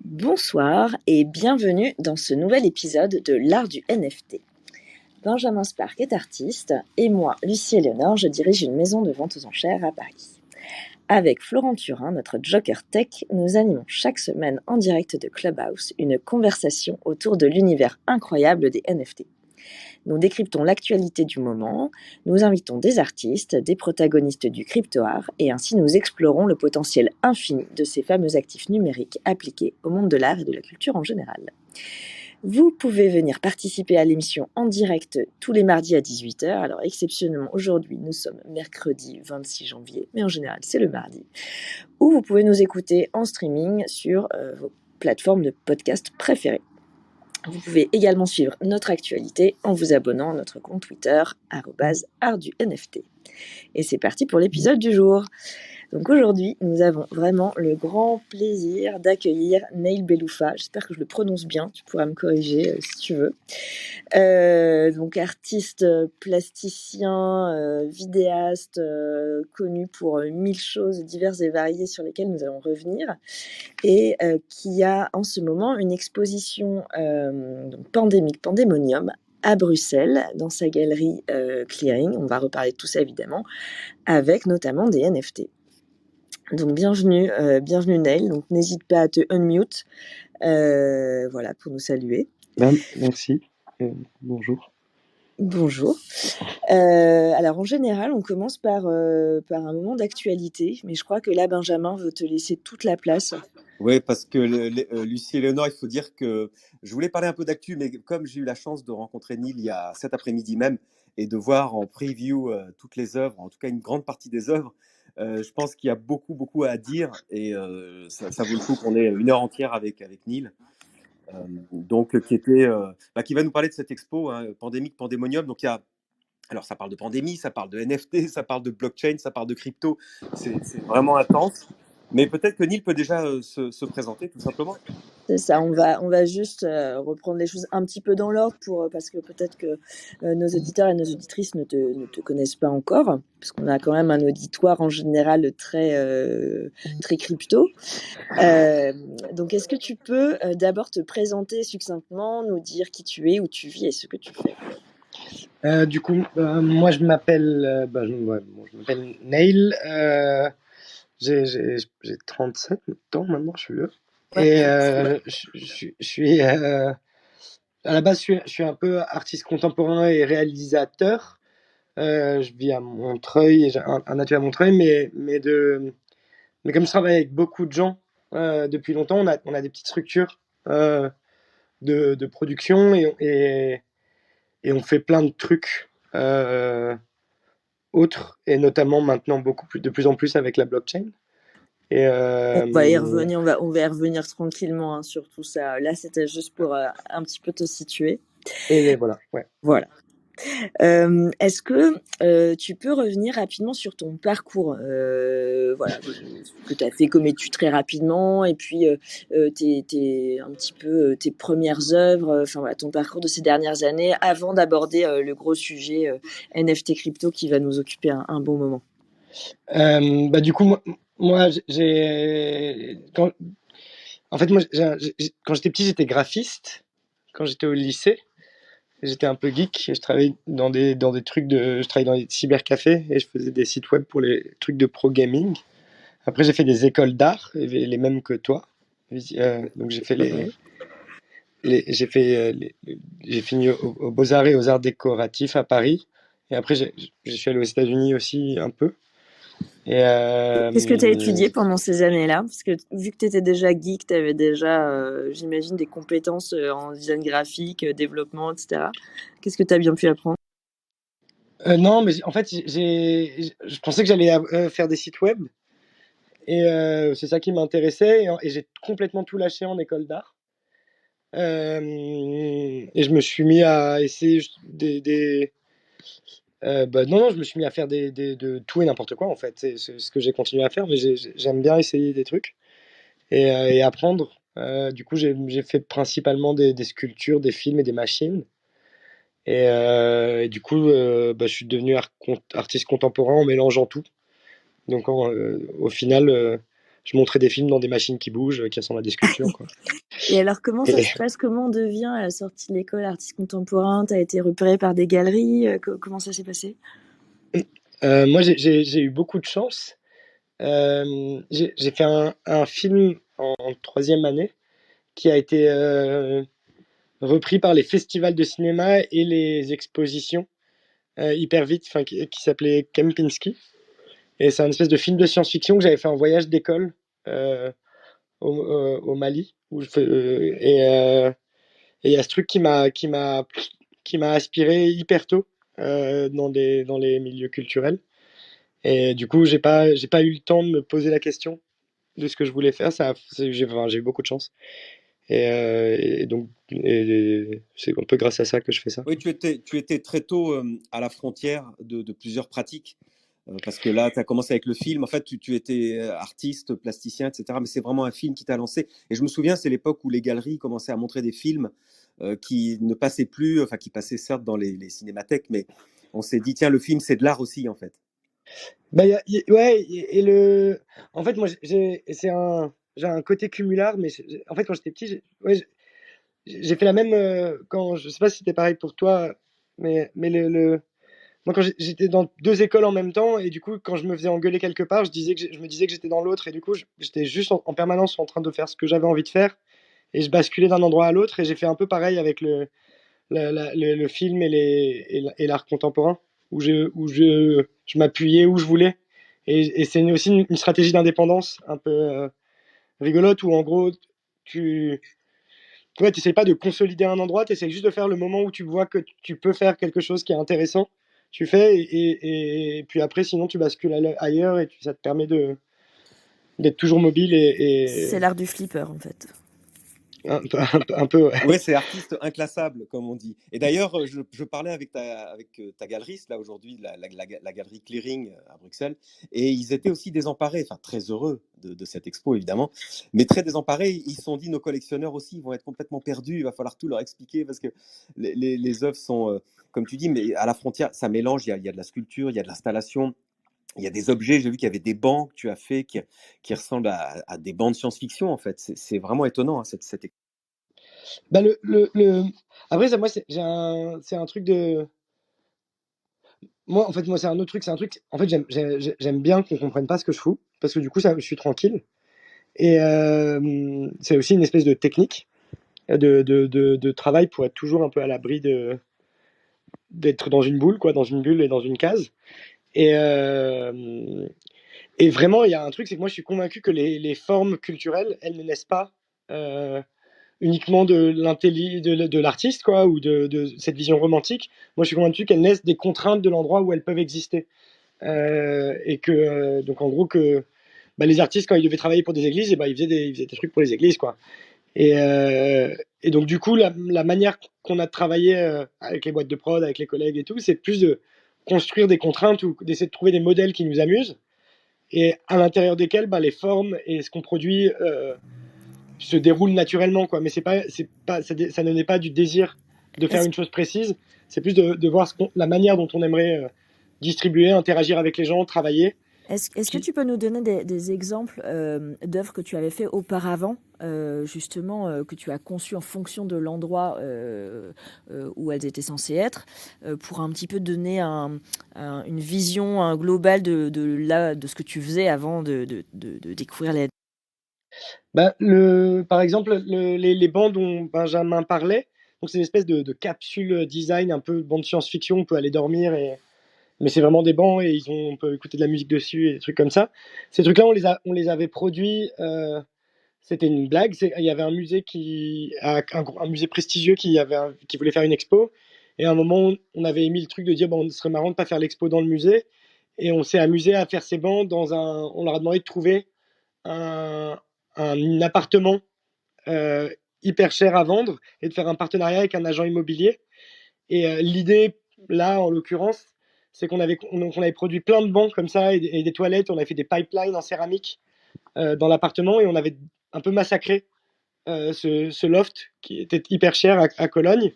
Bonsoir et bienvenue dans ce nouvel épisode de l'art du NFT. Benjamin Spark est artiste et moi, Lucie Éléonore, je dirige une maison de vente aux enchères à Paris. Avec Florent Turin, notre Joker Tech, nous animons chaque semaine en direct de Clubhouse une conversation autour de l'univers incroyable des NFT. Nous décryptons l'actualité du moment, nous invitons des artistes, des protagonistes du crypto-art et ainsi nous explorons le potentiel infini de ces fameux actifs numériques appliqués au monde de l'art et de la culture en général. Vous pouvez venir participer à l'émission en direct tous les mardis à 18h. Alors exceptionnellement aujourd'hui, nous sommes mercredi 26 janvier, mais en général c'est le mardi. Ou vous pouvez nous écouter en streaming sur vos plateformes de podcast préférées. Vous pouvez également suivre notre actualité en vous abonnant à notre compte Twitter @artdunft. Et c'est parti pour l'épisode du jour. Donc aujourd'hui, nous avons vraiment le grand plaisir d'accueillir Neil Beloufa. J'espère que je le prononce bien, tu pourras me corriger si tu veux. Donc artiste plasticien, vidéaste, connu pour 1000 choses diverses et variées sur lesquelles nous allons revenir, et qui a en ce moment une exposition donc Pandemonium à Bruxelles, dans sa galerie Clearing. On va reparler de tout ça évidemment, avec notamment des NFT. Donc bienvenue Neil, donc n'hésite pas à te unmute, voilà, pour nous saluer. Merci, bonjour. Bonjour. Alors en général, on commence par un moment d'actualité, mais je crois que là, Benjamin veut te laisser toute la place. Oui, parce que Lucie et Léonore, il faut dire que je voulais parler un peu d'actu, mais comme j'ai eu la chance de rencontrer Neil il y a cet après-midi même et de voir en preview toutes les œuvres, en tout cas une grande partie des œuvres, je pense qu'il y a beaucoup à dire et ça vaut le coup qu'on ait une heure entière avec Neil. Donc, qui va nous parler de cette expo, Pandemonium. Donc, alors, ça parle de pandémie, ça parle de NFT, ça parle de blockchain, ça parle de crypto. C'est vraiment intense. Mais peut-être que Neil peut déjà se présenter, tout simplement. C'est ça, on va juste reprendre les choses un petit peu dans l'ordre parce que peut-être que nos auditeurs et nos auditrices ne te connaissent pas encore, parce qu'on a quand même un auditoire en général très crypto. Donc, est-ce que tu peux d'abord te présenter succinctement, nous dire qui tu es, où tu vis et ce que tu fais? Moi je m'appelle Neil, j'ai 37 ans maintenant, je suis vieux. Et je suis à la base, je suis un peu artiste contemporain et réalisateur. Je vis à Montreuil, et j'ai un atelier à Montreuil, mais comme je travaille avec beaucoup de gens depuis longtemps, on a des petites structures de production et on fait plein de trucs autres, et notamment maintenant de plus en plus avec la blockchain. Et on va y revenir, on va y revenir tranquillement hein, sur tout ça. Là, c'était juste pour un petit peu te situer. Et voilà, ouais. Voilà. Est-ce que tu peux revenir rapidement sur ton parcours, voilà, que tu as fait comme étude très rapidement, et puis un petit peu tes premières œuvres, enfin voilà, ton parcours de ces dernières années, avant d'aborder le gros sujet NFT crypto qui va nous occuper un bon moment. Du coup, moi quand j'étais petit, j'étais graphiste. Quand j'étais au lycée, j'étais un peu geek et je travaillais dans des trucs je travaillais dans des cybercafés et je faisais des sites web pour les trucs de pro gaming. Après, j'ai fait des écoles d'art, les mêmes que toi. Donc j'ai fait j'ai fini aux Beaux-Arts et aux Arts décoratifs à Paris. Et après, je suis allé aux États-Unis aussi un peu. Qu'est-ce que tu as étudié pendant ces années-là? Parce que vu que tu étais déjà geek, tu avais déjà, j'imagine, des compétences en design graphique, développement, etc. Qu'est-ce que tu as bien pu apprendre? Non, mais en fait, je pensais que j'allais faire des sites web. Et c'est ça qui m'intéressait. Et j'ai complètement tout lâché en école d'art. Et je me suis mis à essayer non, je me suis mis à faire de tout et n'importe quoi, en fait. C'est ce que j'ai continué à faire, mais j'aime bien essayer des trucs et apprendre. Du coup, j'ai fait principalement des sculptures, des films et des machines. Et du coup, je suis devenu artiste contemporain en mélangeant tout. Donc, au final, je montrais des films dans des machines qui bougent, qui ressemblent à des sculptures, quoi. Et alors, comment ça Et, se passe? Comment on devient à la sortie de l'école artiste contemporain? Tu as été repéré par des galeries? Comment ça s'est passé? moi, j'ai eu beaucoup de chance. J'ai fait un film en troisième année qui a été repris par les festivals de cinéma et les expositions hyper vite, qui s'appelait Kempinski. Et c'est un espèce de film de science-fiction que j'avais fait en voyage d'école au Mali. Et il y a ce truc qui m'a aspiré hyper tôt dans les milieux culturels. Et du coup, j'ai pas eu le temps de me poser la question de ce que je voulais faire. J'ai eu beaucoup de chance. Et donc, c'est un peu grâce à ça que je fais ça. Oui, tu étais très tôt à la frontière de plusieurs pratiques. Parce que là, tu as commencé avec le film. En fait, tu étais artiste, plasticien, etc. Mais c'est vraiment un film qui t'a lancé. Et je me souviens, c'est l'époque où les galeries commençaient à montrer des films qui ne passaient plus, enfin, qui passaient certes dans les cinémathèques, mais on s'est dit, tiens, le film, c'est de l'art aussi, en fait. Bah, ouais, en fait, moi, j'ai un côté cumulard, mais en fait, quand j'étais petit, ouais, j'ai fait la même. Je sais pas si c'était pareil pour toi, mais moi, quand j'étais dans deux écoles en même temps, et du coup, quand je me faisais engueuler quelque part, je me disais que j'étais dans l'autre, et du coup, j'étais juste en permanence en train de faire ce que j'avais envie de faire, et je basculais d'un endroit à l'autre, et j'ai fait un peu pareil avec le film et l'art contemporain, je m'appuyais où je voulais. Et c'est aussi une stratégie d'indépendance un peu rigolote, où en gros, tu ouais, t'essayes pas de consolider un endroit, tu essaies juste de faire le moment où tu vois que tu peux faire quelque chose qui est intéressant. Tu fais, et puis après, sinon, tu bascules ailleurs, et ça te permet d'être toujours mobile C'est l'art du flipper, en fait. un peu, ouais. Ouais, c'est artiste inclassable, comme on dit. Et d'ailleurs, je parlais avec ta galeriste, là, aujourd'hui, la galerie Clearing à Bruxelles, et ils étaient aussi désemparés, enfin, très heureux de cette expo, évidemment, mais très désemparés. Ils se sont dit, nos collectionneurs aussi, ils vont être complètement perdus, il va falloir tout leur expliquer, parce que les œuvres sont, comme tu dis, mais à la frontière, ça mélange, il y a de la sculpture, il y a de l'installation. Il y a des objets, j'ai vu qu'il y avait des bancs que tu as fait qui ressemblent à des bancs de science-fiction, en fait. C'est vraiment étonnant, hein, cette expo. Bah, Après, ça, moi, c'est un truc de. Moi, en fait, moi, c'est un autre truc. C'est un truc. En fait, j'aime bien qu'on comprenne pas ce que je fous, parce que du coup, je suis tranquille. Et c'est aussi une espèce de technique de travail pour être toujours un peu à l'abri d'être dans une boule, quoi, dans une bulle et dans une case. Et, et vraiment, il y a un truc, c'est que moi, je suis convaincu que les formes culturelles, elles ne naissent pas uniquement de l'artiste, quoi, ou de cette vision romantique. Moi, je suis convaincu qu'elles naissent des contraintes de l'endroit où elles peuvent exister. Et que, donc, en gros, que les artistes, quand ils devaient travailler pour des églises, ils faisaient des trucs pour les églises, quoi. Et, et donc, du coup, la manière qu'on a de travailler avec les boîtes de prod, avec les collègues et tout, c'est plus de construire des contraintes ou d'essayer de trouver des modèles qui nous amusent, et à l'intérieur desquels les formes et ce qu'on produit se déroulent naturellement, quoi. Mais ça ne naît pas du désir de faire Est-ce une chose précise, c'est plus de voir la manière dont on aimerait distribuer, interagir avec les gens, travailler. est-ce que tu peux nous donner des exemples d'œuvres que tu avais fait auparavant, justement, que tu as conçues en fonction de l'endroit où elles étaient censées être, pour un petit peu donner une vision globale de ce que tu faisais avant de découvrir les... Par exemple, les bancs dont Benjamin parlait, donc c'est une espèce de capsule design, un peu bande science-fiction, on peut aller dormir, mais c'est vraiment des bancs, et on peut écouter de la musique dessus et des trucs comme ça. Ces trucs-là, on les avait produits. C'était une blague. Il y avait un musée prestigieux qui voulait faire une expo. Et à un moment, on avait émis le truc de dire, bon, ce serait marrant de pas faire l'expo dans le musée. Et on s'est amusé à faire ces bancs on leur a demandé de trouver un, un appartement euh, hyper cher à vendre, et de faire un partenariat avec un agent immobilier. Et l'idée, là, en l'occurrence, c'est on avait produit plein de bancs comme ça, et des toilettes. On avait fait des pipelines en céramique dans l'appartement, et on avait un peu massacré ce loft qui était hyper cher à Cologne.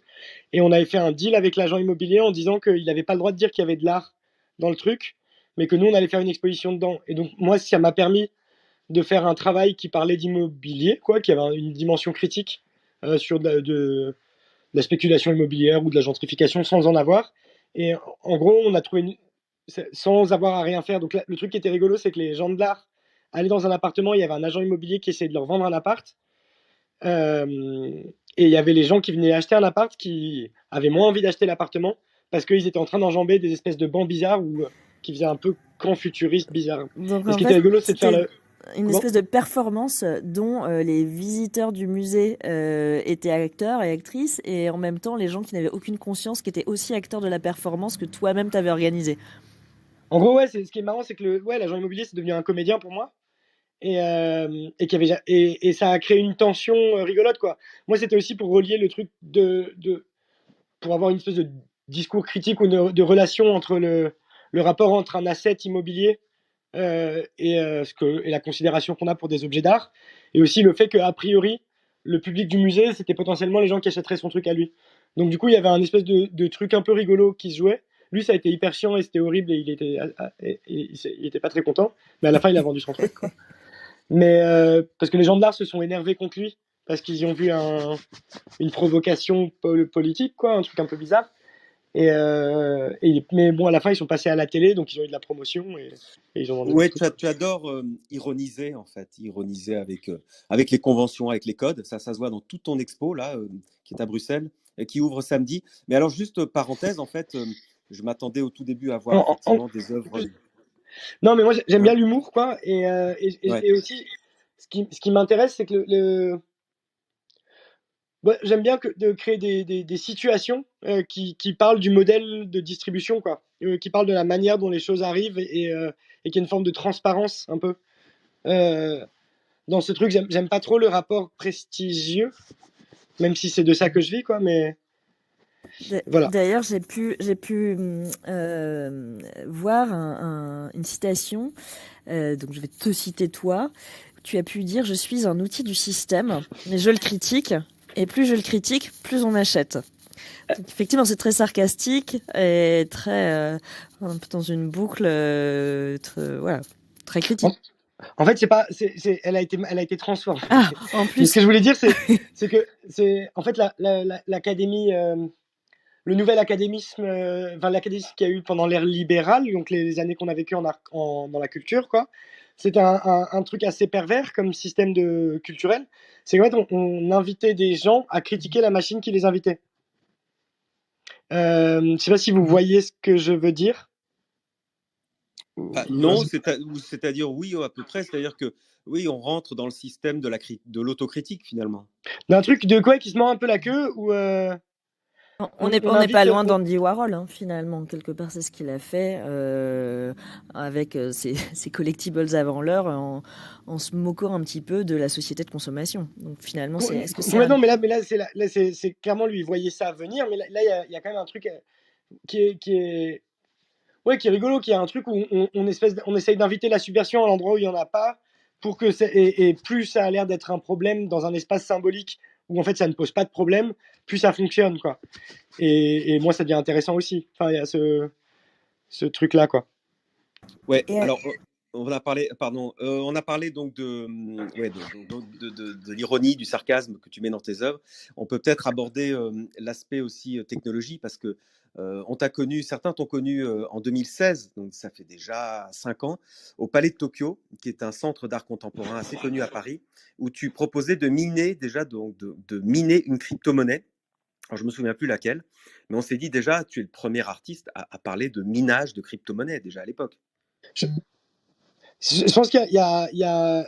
Et on avait fait un deal avec l'agent immobilier en disant qu'il n'avait pas le droit de dire qu'il y avait de l'art dans le truc, mais que nous, on allait faire une exposition dedans. Et donc, moi, ça m'a permis de faire un travail qui parlait d'immobilier, quoi, qui avait une dimension critique sur de la spéculation immobilière ou de la gentrification sans en avoir. Et en gros, on a trouvé sans avoir à rien faire. Donc là, le truc qui était rigolo, c'est que les gens de l'art allaient dans un appartement, il y avait un agent immobilier qui essayait de leur vendre un appart. Et il y avait les gens qui venaient acheter un appart qui avaient moins envie d'acheter l'appartement parce qu'ils étaient en train d'enjamber des espèces de bancs bizarres ou qui faisaient un peu camp futuriste bizarre. Donc Et ce en qui était fait, rigolo, c'est de faire c'était une Comment espèce de performance dont les visiteurs du musée étaient acteurs et actrices, et en même temps les gens qui n'avaient aucune conscience qui étaient aussi acteurs de la performance que toi-même t'avais organisée. En gros, ouais, ce qui est marrant, c'est que l'agent immobilier, c'est devenu un comédien pour moi. Et ça a créé une tension rigolote, quoi. Moi, c'était aussi pour relier le truc pour avoir une espèce de discours critique ou de relation entre le rapport entre un asset immobilier et la considération qu'on a pour des objets d'art, et aussi le fait qu'a priori, le public du musée, c'était potentiellement les gens qui achèteraient son truc à lui. Donc du coup, il y avait un espèce de truc un peu rigolo qui se jouait. Lui, ça a été hyper chiant et c'était horrible et il était pas très content. Mais à la fin, il a vendu son truc, quoi. Mais parce que les gens de l'art se sont énervés contre lui parce qu'ils ont vu une provocation politique, quoi, un truc un peu bizarre. Mais bon, à la fin, ils sont passés à la télé, donc ils ont eu de la promotion et ils ont vendu leur Ouais, truc. tu adores ironiser, en fait, ironiser avec les conventions, avec les codes. Ça se voit dans toute ton expo, là, qui est à Bruxelles, et qui ouvre samedi. Mais alors, juste parenthèse, en fait, je m'attendais au tout début à voir En- en- effectivement des œuvres. Non, mais moi j'aime Hein. bien l'humour, quoi. Ouais. Et aussi, ce qui m'intéresse, c'est que ouais, j'aime bien de créer des situations qui parlent du modèle de distribution, quoi. Qui parlent de la manière dont les choses arrivent et qu'il y a une forme de transparence un peu. Euh, Dans ce truc, j'aime pas trop le rapport prestigieux, même si c'est de ça que je vis, quoi. Mais voilà. D'ailleurs, j'ai pu voir une citation, donc je vais te citer toi. Tu as pu dire: je suis un outil du système, mais je le critique, et plus je le critique, plus on achète. Donc, effectivement, c'est très sarcastique et très un peu dans une boucle, voilà, très critique. En fait, elle a été transformée. Ah, en Mais ce plus, que je voulais dire, c'est que en fait l'académie, le nouvel académisme, enfin l'académisme qu'il y a eu pendant l'ère libérale, donc les années qu'on a vécues dans la culture, quoi. C'était un truc assez pervers comme système culturel. C'est qu'en fait, on invitait des gens à critiquer la machine qui les invitait. Je sais pas si vous voyez ce que je veux dire. Non, c'est-à-dire oui, à peu près. C'est-à-dire que oui, on rentre dans le système de l'autocritique, finalement. D'un truc de quoi qui se mord un peu la queue où on on n'est pas invite. loin d'Andy Warhol, hein, finalement. Quelque part, c'est ce qu'il a fait avec ses collectibles avant l'heure, en se moquant un petit peu de la société de consommation. Donc finalement, est-ce que c'est Complètement, mais là, c'est clairement lui, il voyait ça venir, mais là, il y a quand même un truc qui est rigolo, qui est un truc où on essaye d'inviter la subversion à l'endroit où il n'y en a pas, et plus ça a l'air d'être un problème dans un espace symbolique où en fait ça ne pose pas de problème, plus ça fonctionne, quoi. Et moi, ça devient intéressant aussi. Enfin, il y a ce truc-là, quoi. Ouais, Et, alors on a parlé donc ouais, de l'ironie, du sarcasme que tu mets dans tes œuvres. On peut peut-être aborder l'aspect aussi technologie parce que certains t'ont connu en 2016, donc ça fait déjà 5 ans, au Palais de Tokyo, qui est un centre d'art contemporain assez connu à Paris, où tu proposais de miner déjà de miner une crypto-monnaie. Alors, je me souviens plus laquelle, mais on s'est dit déjà, tu es le premier artiste à parler de minage de crypto-monnaie déjà à l'époque. Je, je pense qu'il y a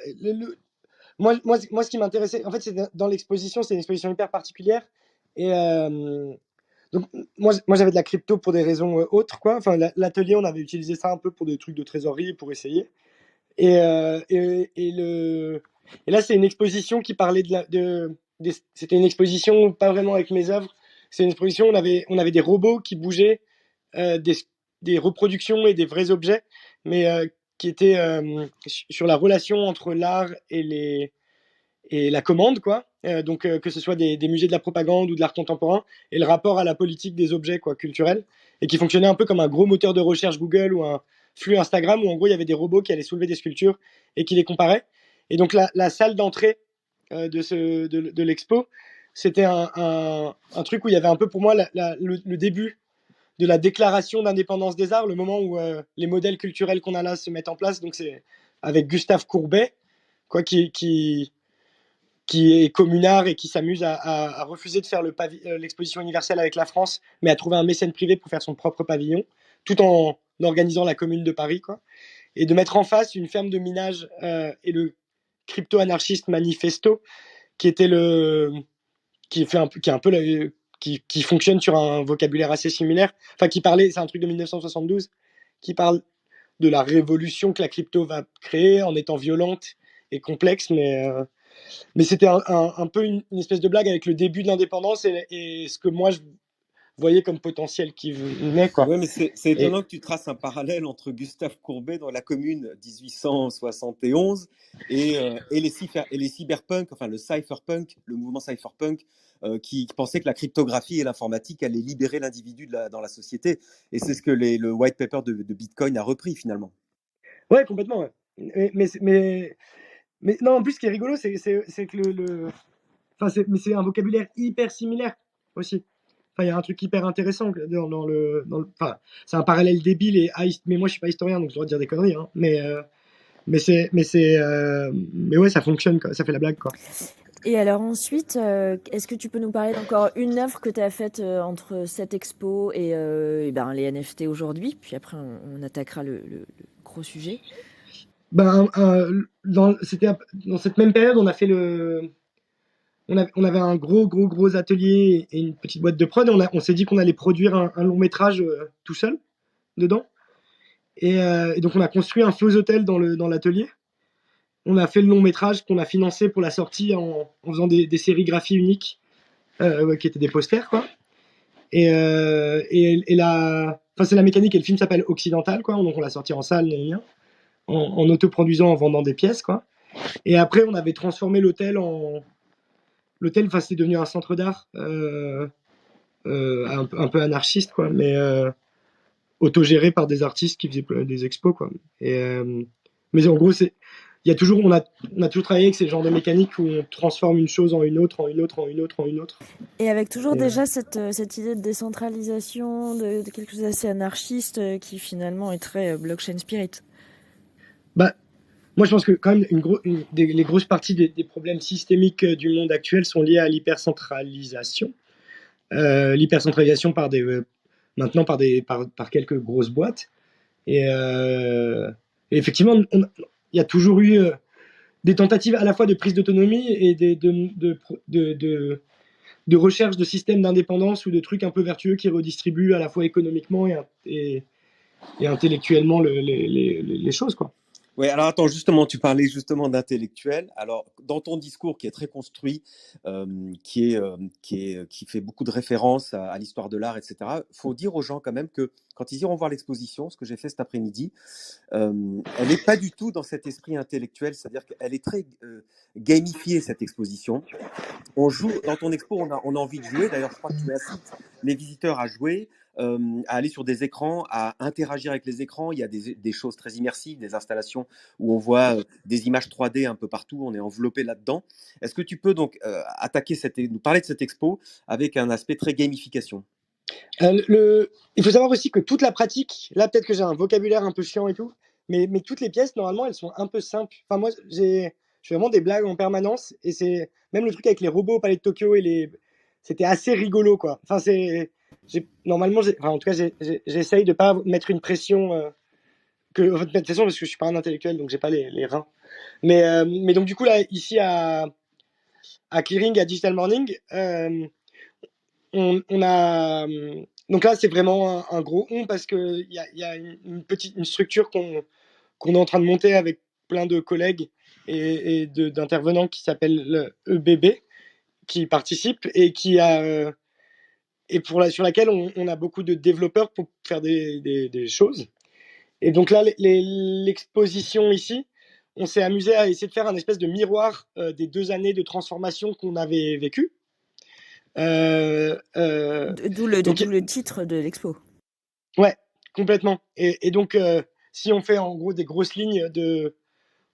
moi, ce qui m'intéressait, en fait, c'est dans l'exposition, c'est une exposition hyper particulière. Et donc, moi, j'avais de la crypto pour des raisons autres, quoi. Enfin, l'atelier, on avait utilisé ça un peu pour des trucs de trésorerie, pour essayer. Et là, c'est une exposition qui parlait c'était une exposition pas vraiment avec mes œuvres. C'est une exposition, on avait des robots qui bougeaient, des reproductions et des vrais objets, mais qui étaient sur la relation entre l'art et la commande, quoi. Donc, que ce soit des musées de la propagande ou de l'art contemporain, et le rapport à la politique des objets, quoi, culturels, et qui fonctionnait un peu comme un gros moteur de recherche Google ou un flux Instagram, où en gros il y avait des robots qui allaient soulever des sculptures et qui les comparaient. Et donc la salle d'entrée de l'expo, c'était un truc où il y avait un peu pour moi le début de la déclaration d'indépendance des arts, le moment où les modèles culturels qu'on a là se mettent en place. Donc c'est avec Gustave Courbet, quoi, qui est communard et qui s'amuse à refuser de faire l'exposition universelle avec la France, mais à trouver un mécène privé pour faire son propre pavillon, tout en organisant la Commune de Paris, quoi. Et de mettre en face une ferme de minage et le crypto-anarchiste Manifesto, qui était qui est un peu qui fonctionne sur un vocabulaire assez similaire. Enfin, qui parlait, c'est un truc de 1972, qui parle de la révolution que la crypto va créer en étant violente et complexe, mais c'était un peu une espèce de blague avec le début de l'indépendance et ce que moi je voyais comme potentiel qui venait, quoi. Oui, mais c'est étonnant que tu traces un parallèle entre Gustave Courbet dans la Commune 1871 et les cyberpunk, enfin le cypherpunk, le mouvement cypherpunk, qui pensait que la cryptographie et l'informatique allaient libérer l'individu dans la société. Et c'est ce que le white paper de Bitcoin a repris finalement. Ouais, complètement. Ouais. Mais non, en plus, ce qui est rigolo, c'est que mais c'est un vocabulaire hyper similaire aussi. Enfin, il y a un truc hyper intéressant enfin, c'est un parallèle débile mais moi je suis pas historien donc je dois dire des conneries, hein. Mais ouais, ça fonctionne, quoi. Ça fait la blague, quoi. Et alors ensuite, est-ce que tu peux nous parler d'encore une œuvre que tu as faite entre cette expo et les NFT aujourd'hui? Puis après, on attaquera le gros sujet. Dans cette même période, on a fait on avait un gros atelier et une petite boîte de prod. Et on s'est dit qu'on allait produire un long métrage tout seul dedans. Et donc on a construit un faux hôtel dans l'atelier. On a fait le long métrage qu'on a financé pour la sortie en faisant des sérigraphies uniques qui étaient des posters, quoi. Et c'est la mécanique. Et le film s'appelle Occidental, quoi. Donc on l'a sorti en salle, en autoproduisant, en vendant des pièces, quoi. Et après, on avait transformé l'hôtel l'hôtel, enfin, c'était devenu un centre d'art un peu anarchiste, quoi, mais autogéré par des artistes qui faisaient des expos, quoi. Mais en gros, on a toujours travaillé avec ces genres de mécaniques où on transforme une chose en une autre, en une autre, en une autre, en une autre. Et avec toujours déjà cette idée de décentralisation, de quelque chose d'assez anarchiste qui finalement est très blockchain spirit. Bah, moi, je pense que quand même les grosses parties des problèmes systémiques du monde actuel sont liées à l'hypercentralisation. L'hypercentralisation maintenant par quelques grosses boîtes. Et effectivement, il y a toujours eu des tentatives à la fois de prise d'autonomie et de recherche de systèmes d'indépendance ou de trucs un peu vertueux qui redistribuent à la fois économiquement et intellectuellement les choses, quoi. Oui, alors attends, justement, tu parlais justement d'intellectuel. Alors, dans ton discours qui est très construit, qui fait beaucoup de références à l'histoire de l'art, etc., il faut dire aux gens quand même que quand ils iront voir l'exposition, ce que j'ai fait cet après-midi, elle n'est pas du tout dans cet esprit intellectuel, c'est-à-dire qu'elle est très gamifiée, cette exposition. On joue, dans ton expo, on a envie de jouer. D'ailleurs, je crois que tu incites les visiteurs à jouer, à aller sur des écrans, à interagir avec les écrans. Il y a des choses très immersives, des installations où on voit des images 3D un peu partout, on est enveloppé là-dedans. Est-ce que tu peux donc nous parler de cette expo avec un aspect très gamification? Il faut savoir aussi que toute la pratique, là peut-être que j'ai un vocabulaire un peu chiant et tout, mais toutes les pièces, normalement, elles sont un peu simples. Enfin, moi, je fais vraiment des blagues en permanence, et c'est même le truc avec les robots au Palais de Tokyo c'était assez rigolo, quoi. Enfin, normalement, enfin, en tout cas, j'essaye de pas mettre une pression, de toute façon, parce que je suis pas un intellectuel, donc j'ai pas les reins. Mais donc, du coup, là, ici à Clearing, à Digital Morning, on a. Donc là, c'est vraiment un gros on parce qu'il y a une structure qu'on est en train de monter avec plein de collègues et d'intervenants qui s'appelle le EBB, qui participent et sur laquelle on a beaucoup de développeurs pour faire des choses. Et donc là, l'exposition ici, on s'est amusé à essayer de faire un espèce de miroir des 2 années de transformation qu'on avait vécues. D'où le titre de l'expo. Ouais, complètement. Et donc, si on fait en gros des grosses lignes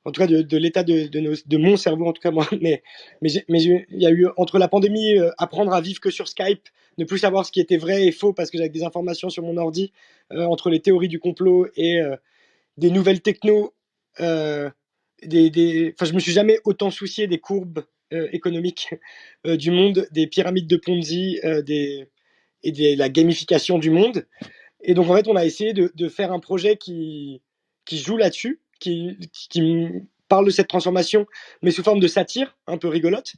en tout cas de l'état de mon cerveau, en tout cas moi. Il y a eu, entre la pandémie, apprendre à vivre que sur Skype, ne plus savoir ce qui était vrai et faux parce que j'avais des informations sur mon ordi, entre les théories du complot et des nouvelles techno. Enfin, je me suis jamais autant soucié des courbes économiques du monde, des pyramides de Ponzi, et de la gamification du monde. Et donc, en fait, on a essayé de faire un projet qui joue là-dessus, qui parle de cette transformation, mais sous forme de satire, un peu rigolote.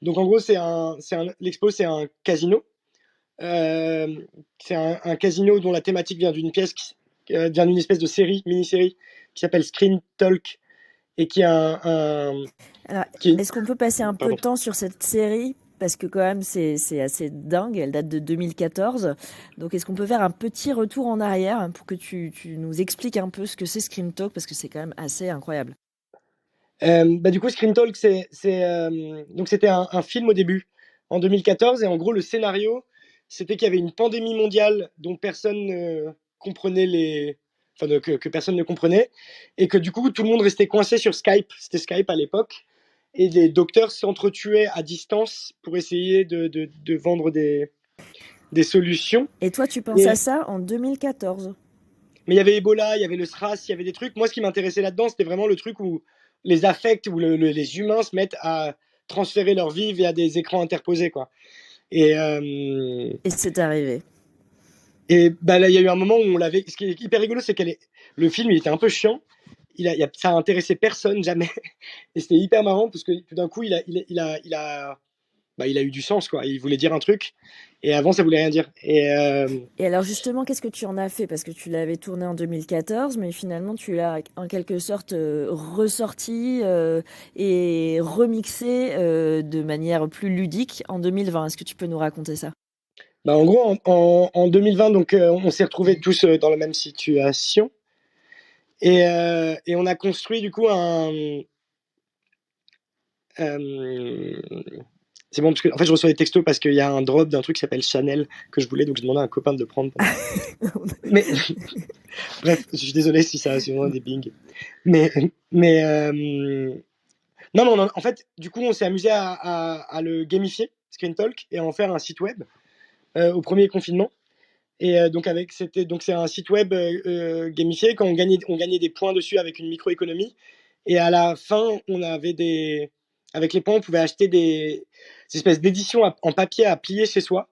Donc, en gros, l'expo, c'est un casino. C'est un casino dont la thématique vient d'une pièce, vient d'une espèce de série, mini-série, qui s'appelle Screen Talk, et qui a Alors, qui est-ce qu'on peut passer un peu pardon. de temps sur cette série? Parce que quand même, c'est assez dingue. Elle date de 2014. Donc, est-ce qu'on peut faire un petit retour en arrière pour que tu nous expliques un peu ce que c'est Scream Talk? Parce que c'est quand même assez incroyable. Du coup, Screen Talk, donc c'était un film au début, en 2014, et en gros, le scénario, c'était qu'il y avait une pandémie mondiale dont personne ne comprenait que personne ne comprenait, et que du coup, tout le monde restait coincé sur Skype. C'était Skype à l'époque, et les docteurs s'entretuaient à distance pour essayer de vendre des solutions. Et toi, tu penses à Et, ça en 2014? mais il y avait Ebola, il y avait le SRAS, il y avait des trucs. Moi, ce qui m'intéressait là-dedans, c'était vraiment le truc où les affects, où les humains se mettent à transférer leur vie via des écrans interposés, quoi. Et, euh, Et c'est arrivé. et bah, là, il y a eu un moment où on l'avait. Ce qui est hyper rigolo, c'est que le film, il était un peu chiant. Ça a intéressé personne, jamais. Et c'était hyper marrant parce que tout d'un coup, il a eu du sens, quoi. Il voulait dire un truc. Et avant, ça voulait rien dire. Et alors justement, qu'est-ce que tu en as fait? Parce que tu l'avais tourné en 2014, mais finalement tu l'as en quelque sorte ressorti et remixé de manière plus ludique en 2020. Est-ce que tu peux nous raconter ça? En gros, en 2020, donc, on s'est retrouvés tous dans la même situation. Et on a construit du coup euh, c'est bon, parce que en fait, je reçois des textos parce qu'il y a un drop d'un truc qui s'appelle Chanel que je voulais, donc j'ai demandé à un copain de le prendre pendant. Mais bref, je suis désolé si ça a vraiment des bings. Mais, mais non, non, non, en fait, du coup, on s'est amusé à le gamifier, Screen Talk, et à en faire un site web au premier confinement. Et donc c'est un site web gamifié. Quand on gagnait des points dessus avec une microéconomie. Et à la fin, avec les points, on pouvait acheter des espèces d'éditions en papier à plier chez soi,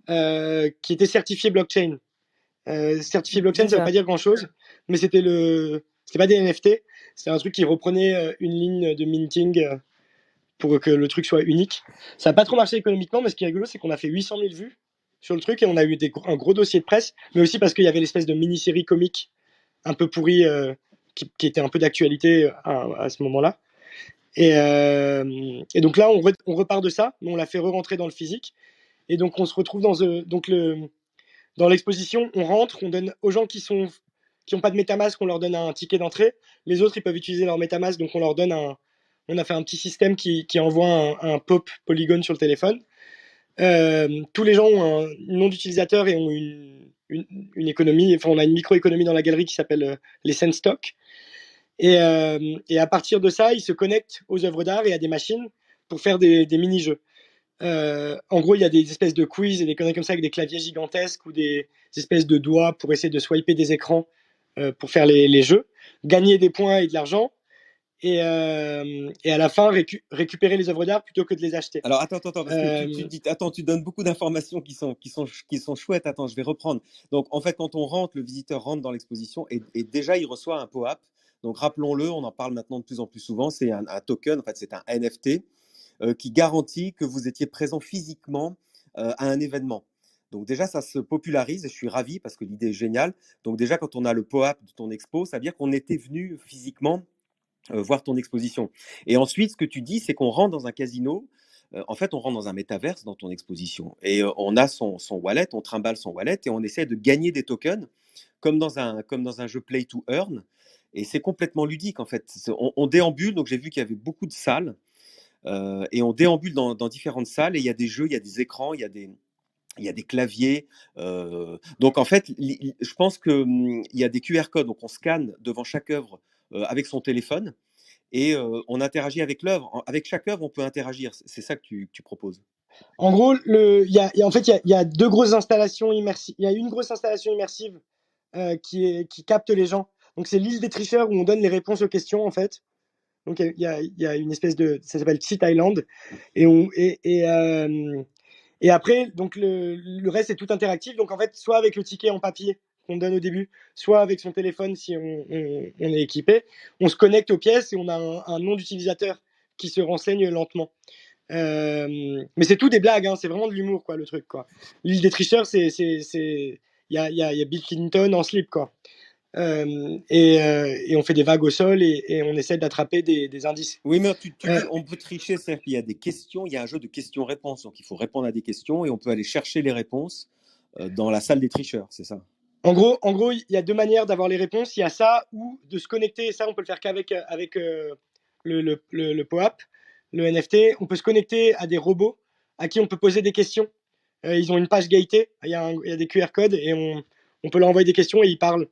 qui étaient certifiées blockchain. Certifié blockchain, ça veut D'accord. pas dire grand chose, mais c'était pas des NFT. C'était un truc qui reprenait une ligne de minting pour que le truc soit unique. Ça n'a pas trop marché économiquement, mais ce qui est rigolo, c'est qu'on a fait 800 000 vues sur le truc et on a eu un gros dossier de presse, mais aussi parce qu'il y avait l'espèce de mini-série comique un peu pourrie qui était un peu d'actualité à ce moment-là. Et donc là, on repart de ça, mais on l'a fait re-rentrer dans le physique. Et donc on se retrouve dans l'exposition, on rentre, on donne aux gens qui n'ont pas de MetaMask, on leur donne un ticket d'entrée. Les autres, ils peuvent utiliser leur MetaMask, donc on a fait un petit système qui envoie un pop Polygon sur le téléphone. Tous les gens ont un nom d'utilisateur et ont une économie. Enfin, on a une microéconomie dans la galerie qui s'appelle les Senstock. Et à partir de ça, ils se connectent aux œuvres d'art et à des machines pour faire des mini-jeux. En gros, il y a des espèces de quiz et des conneries comme ça avec des claviers gigantesques ou des espèces de doigts pour essayer de swiper des écrans pour faire les jeux, gagner des points et de l'argent, et à la fin récupérer les œuvres d'art plutôt que de les acheter. Alors attends, parce que tu donnes beaucoup d'informations qui sont chouettes. Attends, je vais reprendre. Donc en fait, quand on rentre, le visiteur rentre dans l'exposition et déjà il reçoit un POAP. Donc rappelons-le, on en parle maintenant de plus en plus souvent. C'est un token, en fait, c'est un NFT qui garantit que vous étiez présent physiquement à un événement. Donc déjà, ça se popularise et je suis ravi parce que l'idée est géniale. Donc déjà, quand on a le POAP de ton expo, ça veut dire qu'on était venu physiquement voir ton exposition. Et ensuite, ce que tu dis, c'est qu'on rentre dans un casino. En fait, on rentre dans un métaverse dans ton exposition. Et on a son wallet, on trimballe son wallet et on essaie de gagner des tokens comme dans un jeu Play to Earn. Et c'est complètement ludique, en fait. On déambule, donc j'ai vu qu'il y avait beaucoup de salles. Et on déambule dans différentes salles et il y a des jeux, il y a des écrans, il y a des claviers. Donc en fait, je pense qu'il y a des QR codes. Donc on scanne devant chaque œuvre avec son téléphone. et on interagit avec l'œuvre. Avec chaque œuvre, on peut interagir. C'est ça que tu proposes. En gros, en fait, il y a deux grosses installations immersives. Il y a une grosse installation immersive qui capte les gens. Donc, c'est l'île des tricheurs où on donne les réponses aux questions, en fait. Donc, il y a une espèce de. Ça s'appelle Cheat Island. Et après, donc le reste est tout interactif. Donc, en fait, soit avec le ticket en papier qu'on donne au début, soit avec son téléphone si on est équipé, on se connecte aux pièces et on a un nom d'utilisateur qui se renseigne lentement. Mais c'est tout des blagues, hein, c'est vraiment de l'humour, quoi, le truc, quoi. L'île des tricheurs, il y a Bill Clinton en slip, quoi. Et on fait des vagues au sol et on essaie d'attraper des indices. Oui, mais tu dis on peut tricher, c'est-à-dire qu'il y a des questions, il y a un jeu de questions-réponses, donc il faut répondre à des questions et on peut aller chercher les réponses dans la salle des tricheurs, c'est ça? En gros, il y a deux manières d'avoir les réponses. Il y a ça ou de se connecter. Et ça, on peut le faire qu'avec le POAP, le NFT. On peut se connecter à des robots à qui on peut poser des questions. Ils ont une page gated. Il y a des QR codes et on peut leur envoyer des questions et ils parlent,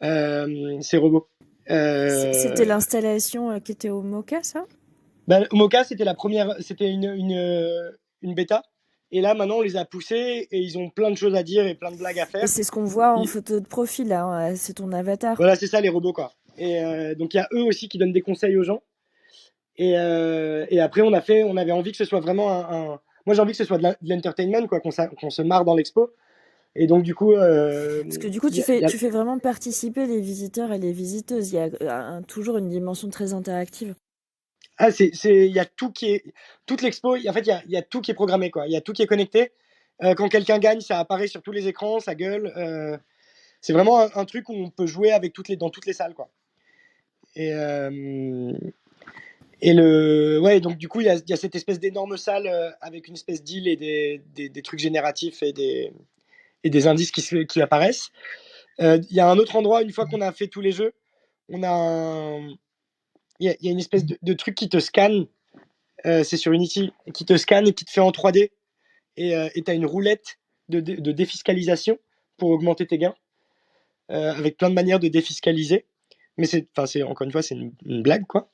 ces robots. C'était l'installation qui était au Mocha, ça? Mocha, c'était la première, c'était une bêta. Et là, maintenant, on les a poussés et ils ont plein de choses à dire et plein de blagues à faire. Et c'est ce qu'on voit en photo de profil, là, hein, c'est ton avatar. Voilà, c'est ça, les robots, quoi. Et donc, il y a eux aussi qui donnent des conseils aux gens. Et après, on avait envie que ce soit vraiment moi, j'ai envie que ce soit de l'entertainment, quoi, qu'on se marre dans l'expo. Et donc, du coup. Parce que du coup, tu fais vraiment participer les visiteurs et les visiteuses. Il y a toujours une dimension très interactive. Ah, il y a tout qui est. Toute l'expo, en fait, il y a tout qui est programmé, quoi. Il y a tout qui est connecté. Quand quelqu'un gagne, ça apparaît sur tous les écrans, ça gueule. C'est vraiment un truc où on peut jouer dans toutes les salles, quoi. Et ouais, donc du coup, il y a cette espèce d'énorme salle avec une espèce d'île et des trucs génératifs et des indices qui apparaissent. Il y a un autre endroit, une fois qu'on a fait tous les jeux, on a il y a une espèce de truc qui te scanne. C'est sur Unity, qui te scanne et qui te fait en 3D. Et tu as une roulette de défiscalisation pour augmenter tes gains, avec plein de manières de défiscaliser. Mais encore une fois, c'est une blague, quoi.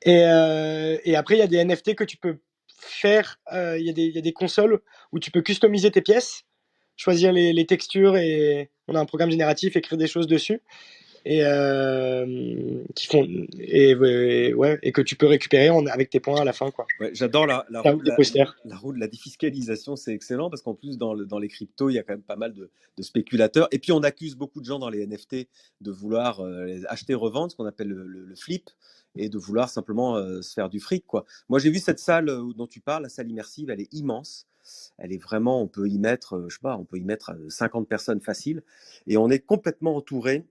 Et après, il y a des NFT que tu peux faire. Il y a des consoles où tu peux customiser tes pièces, choisir les textures, et on a un programme génératif, écrire des choses dessus. Et qui font et que tu peux récupérer avec tes points à la fin, quoi. Ouais, j'adore la roue de la défiscalisation, c'est excellent parce qu'en plus dans les cryptos il y a quand même pas mal de spéculateurs et puis on accuse beaucoup de gens dans les NFT de vouloir les acheter revendre, ce qu'on appelle le flip, et de vouloir simplement se faire du fric, quoi. Moi j'ai vu cette salle dont tu parles, la salle immersive, elle est immense. Elle est vraiment, on peut y mettre, je sais pas, on peut y mettre 50 personnes facile et on est complètement entouré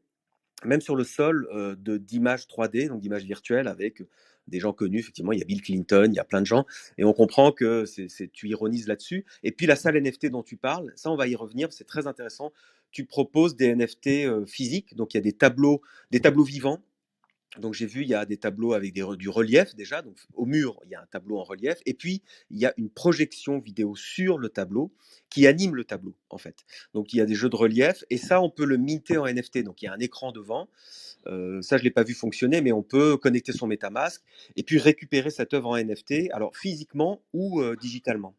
même sur le sol d'images 3D, donc d'images virtuelles avec des gens connus. Effectivement, il y a Bill Clinton, il y a plein de gens, et on comprend que tu ironises là-dessus. Et puis la salle NFT dont tu parles, ça on va y revenir, c'est très intéressant. Tu proposes des NFT physiques, donc il y a des tableaux vivants. Donc j'ai vu, il y a des tableaux avec du relief déjà, donc au mur, il y a un tableau en relief, et puis il y a une projection vidéo sur le tableau qui anime le tableau, en fait. Donc il y a des jeux de relief, et ça, on peut le minter en NFT. Donc il y a un écran devant, ça, je ne l'ai pas vu fonctionner, mais on peut connecter son MetaMask, et puis récupérer cette œuvre en NFT, alors physiquement ou digitalement.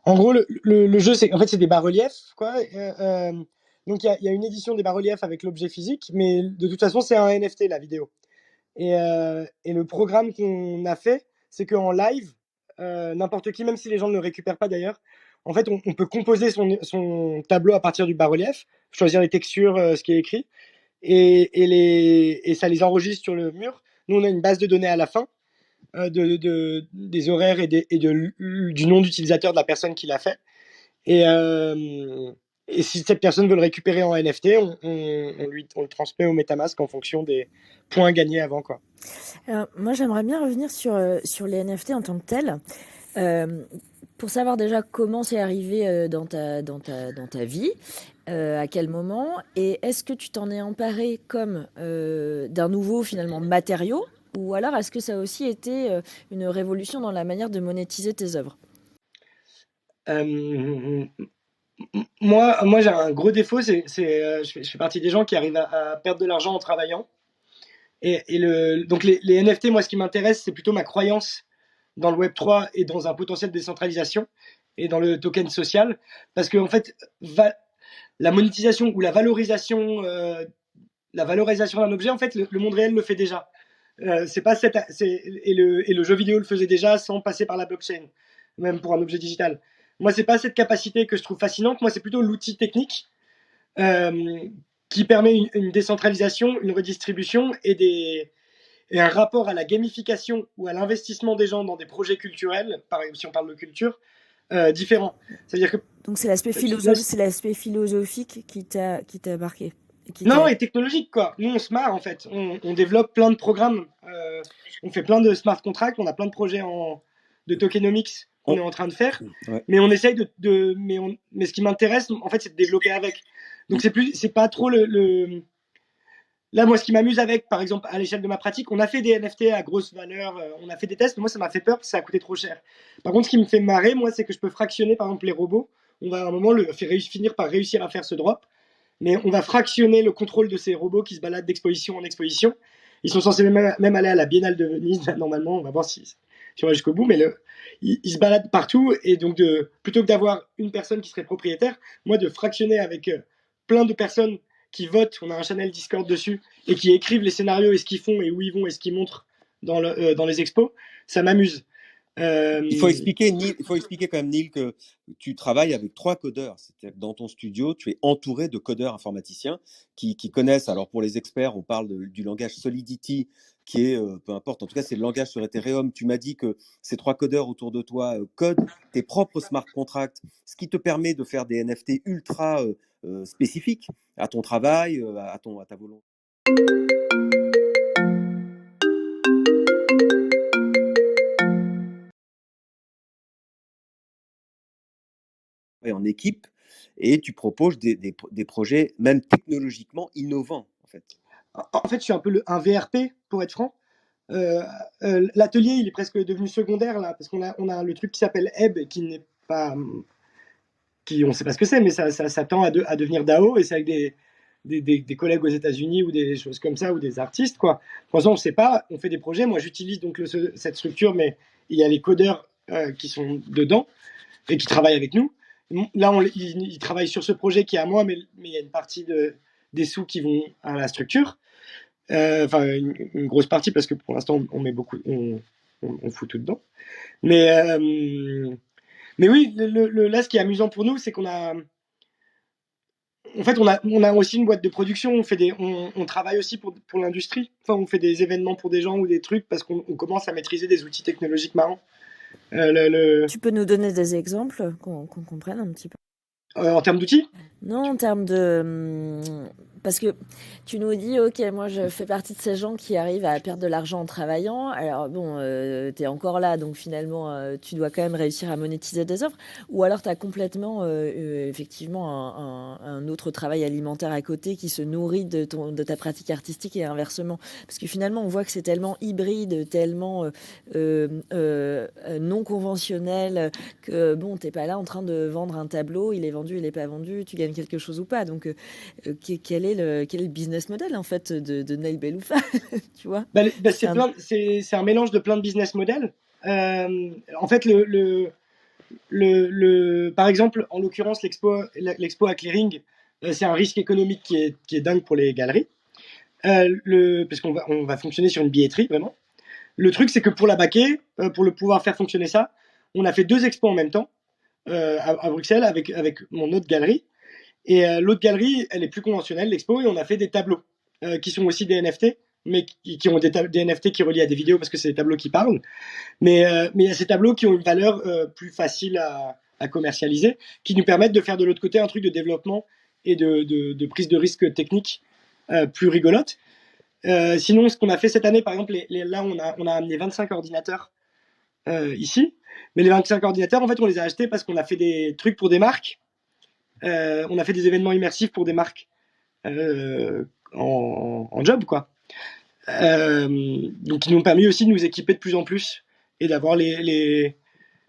En gros, le jeu, en fait, c'est des bas-reliefs, quoi. Donc, il y a une édition des bas-reliefs avec l'objet physique, mais de toute façon, c'est un NFT, la vidéo. Et le programme qu'on a fait, c'est qu'en live, n'importe qui, même si les gens ne le récupèrent pas d'ailleurs, en fait, on peut composer son tableau à partir du bas-relief, choisir les textures, ce qui est écrit, et ça les enregistre sur le mur. Nous, on a une base de données à la fin, des horaires du nom d'utilisateur de la personne qui l'a fait. Et si cette personne veut le récupérer en NFT, on le transmet au MetaMask en fonction des points gagnés avant, quoi. Alors, moi, j'aimerais bien revenir sur les NFT en tant que tels. Pour savoir déjà comment c'est arrivé dans ta vie, à quel moment, et est-ce que tu t'en es emparé comme d'un nouveau finalement matériau, ou alors est-ce que ça a aussi été une révolution dans la manière de monétiser tes œuvres? Moi, j'ai un gros défaut, je fais partie des gens qui arrivent à perdre de l'argent en travaillant. Donc les NFT, moi, ce qui m'intéresse, c'est plutôt ma croyance dans le Web3 et dans un potentiel de décentralisation et dans le token social. Parce que, en fait, la monétisation ou la valorisation d'un objet, en fait, le monde réel le fait déjà. C'est pas et le jeu vidéo le faisait déjà sans passer par la blockchain, même pour un objet digital. Moi, c'est pas cette capacité que je trouve fascinante. Moi, c'est plutôt l'outil technique qui permet une décentralisation, une redistribution et un rapport à la gamification ou à l'investissement des gens dans des projets culturels, par exemple, si on parle de culture, différents. C'est-à-dire que Donc c'est l'aspect philosophique qui t'a marqué. Non, et technologique, quoi. Nous, on se marre, en fait. On développe plein de programmes. On fait plein de smart contracts. On a plein de projets de tokenomics qu'on est en train de faire. Ouais. Mais on essaye mais ce qui m'intéresse, en fait, c'est de développer avec. Donc, c'est pas trop Là, moi, ce qui m'amuse avec, par exemple, à l'échelle de ma pratique, on a fait des NFT à grosse valeur, on a fait des tests, mais moi, ça m'a fait peur parce que ça a coûté trop cher. Par contre, ce qui me fait marrer, moi, c'est que je peux fractionner, par exemple, les robots. On va à un moment finir par réussir à faire ce drop, mais on va fractionner le contrôle de ces robots qui se baladent d'exposition en exposition. Ils sont censés même aller à la Biennale de Venise, normalement, on va voir si on va jusqu'au bout, mais ils se baladent partout, et donc plutôt que d'avoir une personne qui serait propriétaire, moi, de fractionner avec plein de personnes qui votent, on a un channel Discord dessus, et qui écrivent les scénarios et ce qu'ils font et où ils vont et ce qu'ils montrent dans les expos, ça m'amuse. Il faut expliquer quand même, Neil, que tu travailles avec 3 codeurs. C'est-à-dire que dans ton studio, tu es entouré de codeurs informaticiens qui connaissent. Alors, pour les experts, on parle du langage Solidity, qui est, peu importe, en tout cas, c'est le langage sur Ethereum. Tu m'as dit que ces 3 codeurs autour de toi codent tes propres smart contracts, ce qui te permet de faire des NFT ultra spécifiques à ton travail, à ta volonté. En équipe, et tu proposes des projets même technologiquement innovants, en fait. En fait, je suis un peu un VRP, pour être franc. L'atelier, il est presque devenu secondaire, là, parce qu'on a le truc qui s'appelle Ebb, qui n'est pas... on ne sait pas ce que c'est, mais ça tend à devenir DAO, et c'est avec des collègues aux États-Unis ou des choses comme ça, ou des artistes, quoi. Pour l'instant, on ne sait pas, on fait des projets. Moi, j'utilise donc cette structure, mais il y a les codeurs qui sont dedans et qui travaillent avec nous. Là, ils travaillent sur ce projet qui est à moi, mais il y a une partie des sous qui vont à la structure. Enfin, une grosse partie, parce que pour l'instant, on met beaucoup, on fout tout dedans. Mais oui, là, ce qui est amusant pour nous, c'est qu'on a. En fait, on a aussi une boîte de production. On travaille aussi pour l'industrie. Enfin, on fait des événements pour des gens ou des trucs parce qu'on commence à maîtriser des outils technologiques marrants. Tu peux nous donner des exemples qu'on comprenne un petit peu? En termes d'outils? Non, en termes de... Parce que tu nous dis, ok, moi je fais partie de ces gens qui arrivent à perdre de l'argent en travaillant. Alors bon, tu es encore là, donc finalement, tu dois quand même réussir à monétiser des offres. Ou alors tu as complètement, effectivement, un autre travail alimentaire à côté qui se nourrit de ta pratique artistique et inversement. Parce que finalement, on voit que c'est tellement hybride, tellement non conventionnel, que bon, t'es pas là en train de vendre un tableau, il est vendu, il est pas vendu, tu gagnes quelque chose ou pas. Donc, quel est le business model en fait de Nail Beloufa, tu vois? C'est un mélange de plein de business models. En fait, par exemple, en l'occurrence, l'expo à Clearing, c'est un risque économique qui est dingue pour les galeries, parce qu'on va fonctionner sur une billetterie, vraiment. Le truc, c'est que pour la baquer, pour pouvoir faire fonctionner ça, on a fait 2 expos en même temps, à Bruxelles, avec mon autre galerie. Et l'autre galerie, elle est plus conventionnelle, l'expo, et on a fait des tableaux qui sont aussi des NFT, mais qui ont des NFT qui relient à des vidéos parce que c'est des tableaux qui parlent. Mais il y a ces tableaux qui ont une valeur plus facile à commercialiser, qui nous permettent de faire de l'autre côté un truc de développement et de prise de risque technique plus rigolote. Sinon, ce qu'on a fait cette année, par exemple, là, on a amené 25 ordinateurs ici. Mais les 25 ordinateurs, en fait, on les a achetés parce qu'on a fait des trucs pour des marques. On a fait des événements immersifs pour des marques en job, quoi. Donc, ils nous ont permis aussi de nous équiper de plus en plus et d'avoir les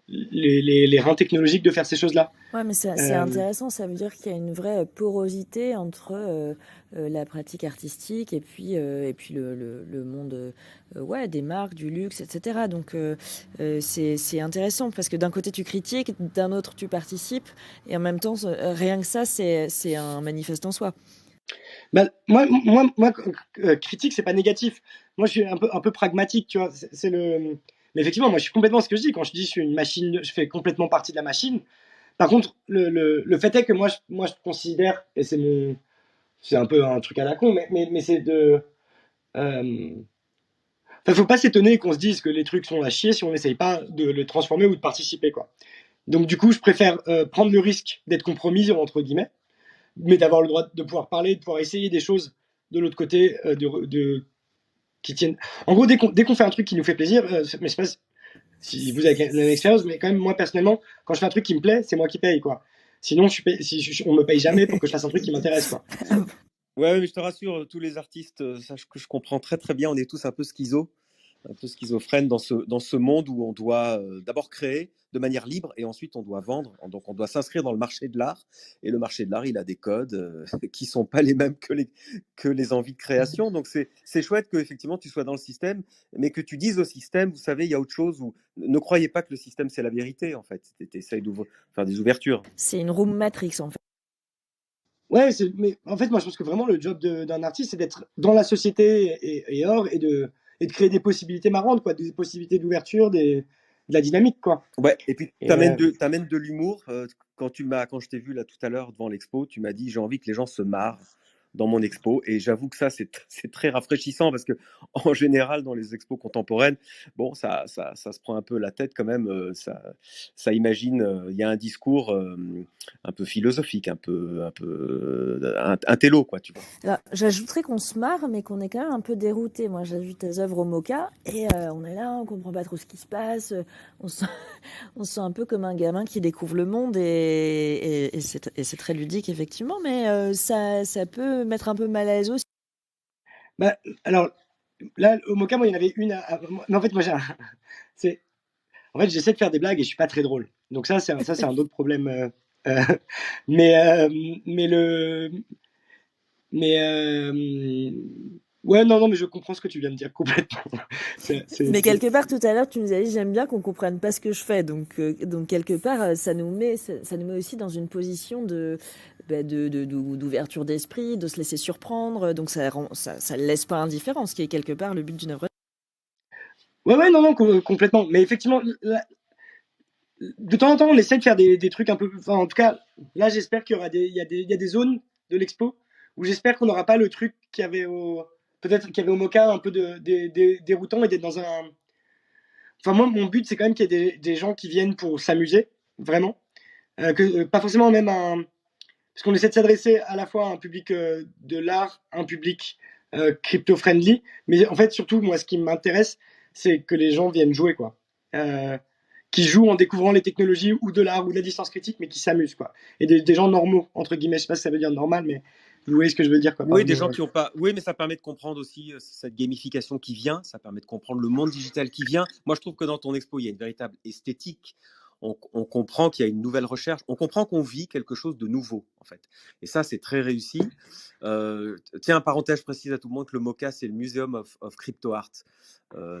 les reins technologiques de faire ces choses-là. Ouais, mais c'est intéressant, ça veut dire qu'il y a une vraie porosité entre la pratique artistique et puis le monde ouais, des marques, du luxe, etc. Donc c'est intéressant parce que d'un côté tu critiques, d'un autre tu participes, et en même temps, rien que ça, c'est un manifeste en soi. Bah, critique, c'est pas négatif. Moi, je suis un peu pragmatique, tu vois. C'est le. Mais effectivement, moi, je suis complètement ce que je dis. Quand je dis je suis une machine, je fais complètement partie de la machine. Par contre, le fait est que moi, je considère, et c'est un peu un truc à la con, mais c'est de. Enfin, faut pas s'étonner qu'on se dise que les trucs sont à chier si on n'essaye pas de le transformer ou de participer, quoi. Donc, du coup, je préfère prendre le risque d'être compromis, entre guillemets, mais d'avoir le droit de pouvoir parler, de pouvoir essayer des choses de l'autre côté, qui tiennent. En gros, dès qu'on fait un truc qui nous fait plaisir, mais je sais pas si vous avez la même expérience, mais quand même, moi, personnellement, quand je fais un truc qui me plaît, c'est moi qui paye, quoi. Sinon, on me paye jamais pour que je fasse un truc qui m'intéresse, quoi. Ouais, mais je te rassure, tous les artistes, sache que je comprends très très bien, on est tous un peu schizophrène dans ce monde où on doit d'abord créer de manière libre et ensuite on doit vendre. Donc on doit s'inscrire dans le marché de l'art. Et le marché de l'art, il a des codes qui sont pas les mêmes que les envies de création. Donc c'est chouette qu'effectivement tu sois dans le système, mais que tu dises au système, vous savez, il y a autre chose. Ou ne croyez pas que le système c'est la vérité en fait. Tu essayes de faire des ouvertures. C'est une room matrix en fait. Ouais, mais en fait, moi, je pense que vraiment le job d'un artiste, c'est d'être dans la société et hors et de créer des possibilités marrantes, quoi, des possibilités d'ouverture, de la dynamique, quoi. Ouais, et puis tu Et, amènes de l'humour. Quand je t'ai vu là tout à l'heure devant l'expo, tu m'as dit j'ai envie que les gens se marrent dans mon expo. Et j'avoue que ça, c'est très rafraîchissant parce que en général, dans les expos contemporaines, bon, ça se prend un peu la tête quand même. Ça imagine, il y a un discours un peu philosophique, un télo, quoi, tu vois. Alors, j'ajouterais qu'on se marre, mais qu'on est quand même un peu dérouté. Moi, j'ai vu tes œuvres au MoCA et on est là, on comprend pas trop ce qui se passe. On se, on se sent un peu comme un gamin qui découvre le monde et c'est très ludique, effectivement, mais ça peut mettre un peu mal à l'aise aussi. bah, alors, là, au Mocha, moi, il y en avait une. Mais en fait, moi, c'est, en fait, j'essaie de faire des blagues et je suis pas très drôle. Donc ça, c'est un autre problème. Euh, mais, euh, mais le, mais ouais, non, mais je comprends ce que tu viens de dire complètement. Mais quelque part, tout à l'heure, tu nous as dit, j'aime bien qu'on comprenne pas ce que je fais. Donc quelque part, ça nous met aussi dans une position d'ouverture d'esprit, de se laisser surprendre. Donc ça le laisse pas indifférent, ce qui est quelque part le but d'une œuvre. Ouais, non, complètement. Mais effectivement, de temps en temps, on essaie de faire des trucs un peu. Enfin, en tout cas, là, j'espère qu'il y aura il y a des zones de l'expo où j'espère qu'on n'aura pas le truc peut-être qu'il y avait au Mocha un peu déroutant et d'être dans un. Enfin, moi, mon but, c'est quand même qu'il y ait des gens qui viennent pour s'amuser, vraiment. Pas forcément même un. Parce qu'on essaie de s'adresser à la fois à un public de l'art, un public crypto-friendly, mais en fait, surtout, moi, ce qui m'intéresse, c'est que les gens viennent jouer, quoi. Qui jouent en découvrant les technologies ou de l'art ou de la distance critique, mais qui s'amusent, quoi. Et des gens normaux, entre guillemets, je sais pas si ça veut dire normal, mais vous voyez ce que je veux dire, quoi. Oui, des gens qui ont pas. Oui, mais ça permet de comprendre aussi cette gamification qui vient. Ça permet de comprendre le monde digital qui vient. Moi, je trouve que dans ton expo, il y a une véritable esthétique. On comprend qu'il y a une nouvelle recherche. On comprend qu'on vit quelque chose de nouveau, en fait. Et ça, c'est très réussi. Tiens, parenthèse, je précise à tout le monde que le MoCA, c'est le Museum of Crypto Art.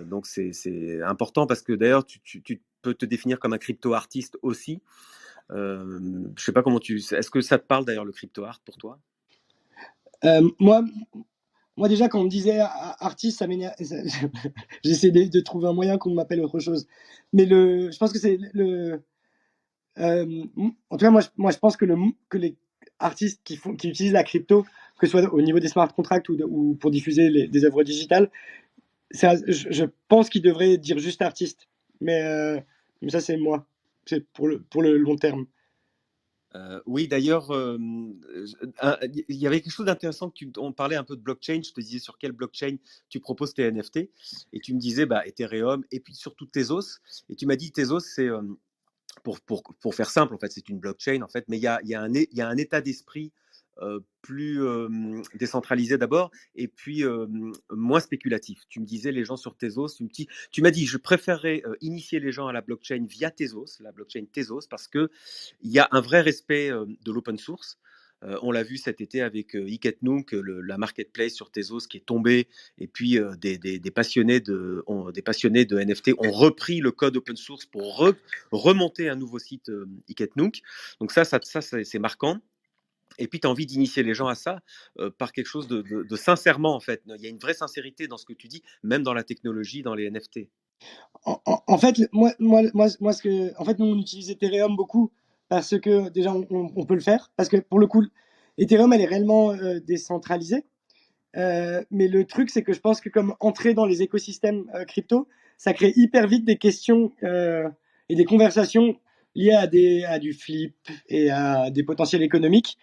Donc, c'est important parce que d'ailleurs, tu peux te définir comme un crypto-artiste aussi. Je sais pas comment tu. Est-ce que ça te parle d'ailleurs le crypto-art pour toi? Moi, déjà, quand on me disait artiste, ça m'énerve. J'essaie de trouver un moyen qu'on m'appelle autre chose. Mais je pense que c'est en tout cas, moi, je pense que les artistes qui utilisent la crypto, que ce soit au niveau des smart contracts ou pour diffuser des œuvres digitales, je pense qu'ils devraient dire juste artiste. Mais ça, c'est moi. C'est pour le long terme. Oui, d'ailleurs, il y avait quelque chose d'intéressant on parlait un peu de blockchain. Je te disais sur quelle blockchain tu proposes tes NFT, et tu me disais bah, Ethereum et puis surtout Tezos. Et tu m'as dit Tezos, c'est pour faire simple, en fait, c'est une blockchain en fait, mais il y a un état d'esprit plus décentralisé d'abord, et puis moins spéculatif. Tu me disais les gens sur Tezos, tu m'as dit je préférerais initier les gens à la blockchain via Tezos, la blockchain Tezos, parce qu'il y a un vrai respect de l'open source. On l'a vu cet été avec Iketnunk, la marketplace sur Tezos qui est tombée, et puis des passionnés des passionnés de NFT ont repris le code open source pour remonter un nouveau site Iketnunk. Donc ça c'est marquant. Et puis, tu as envie d'initier les gens à ça par quelque chose de sincèrement, en fait. Il y a une vraie sincérité dans ce que tu dis, même dans la technologie, dans les NFT. En fait, en fait, nous, on utilise Ethereum beaucoup parce que déjà, on peut le faire. Parce que pour le coup, Ethereum, elle est réellement décentralisée. Mais le truc, c'est que je pense que comme entrer dans les écosystèmes crypto, ça crée hyper vite des questions et des conversations liées à du flip et à des potentiels économiques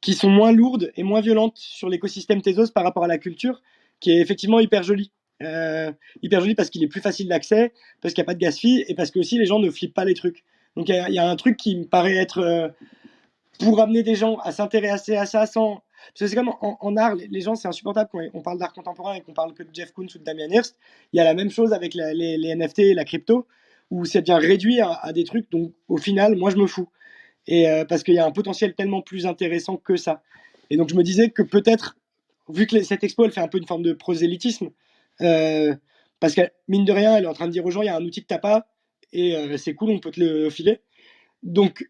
qui sont moins lourdes et moins violentes sur l'écosystème Tezos par rapport à la culture, qui est effectivement hyper jolie. Hyper joli parce qu'il est plus facile d'accès, parce qu'il n'y a pas de gas fee et parce que aussi les gens ne flippent pas les trucs. Donc il y a un truc qui me paraît être pour amener des gens à s'intéresser à ça sans. Parce que c'est comme en art, les gens, c'est insupportable quand on parle d'art contemporain et qu'on parle que de Jeff Koons ou de Damien Hirst. Il y a la même chose avec les NFT et la crypto, où ça devient réduit à des trucs dont, au final, moi, je me fous. Et parce qu'il y a un potentiel tellement plus intéressant que ça. Et donc, je me disais que peut-être, vu que cette expo, elle fait un peu une forme de prosélytisme, parce que, mine de rien, elle est en train de dire aux gens, il y a un outil que t'as pas, et c'est cool, on peut te le filer. Donc,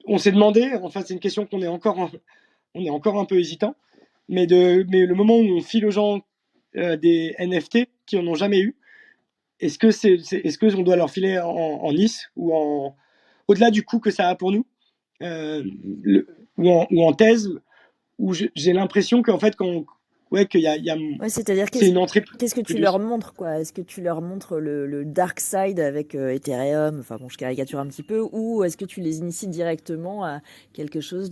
on s'est demandé, enfin c'est une question qu'on est encore un peu hésitant, mais le moment où on file aux gens des NFT qui en ont jamais eu, est-ce que on doit leur filer en Nice ou au-delà du coût que ça a pour nous, ou en thèse, où j'ai l'impression qu'en fait qu'il y a Ouais, c'est-à-dire c'est une entrée qu'est-ce que tu leur montres, quoi? Est-ce que tu leur montres le dark side avec Ethereum, enfin bon, je caricature un petit peu, ou est-ce que tu les inities directement à quelque chose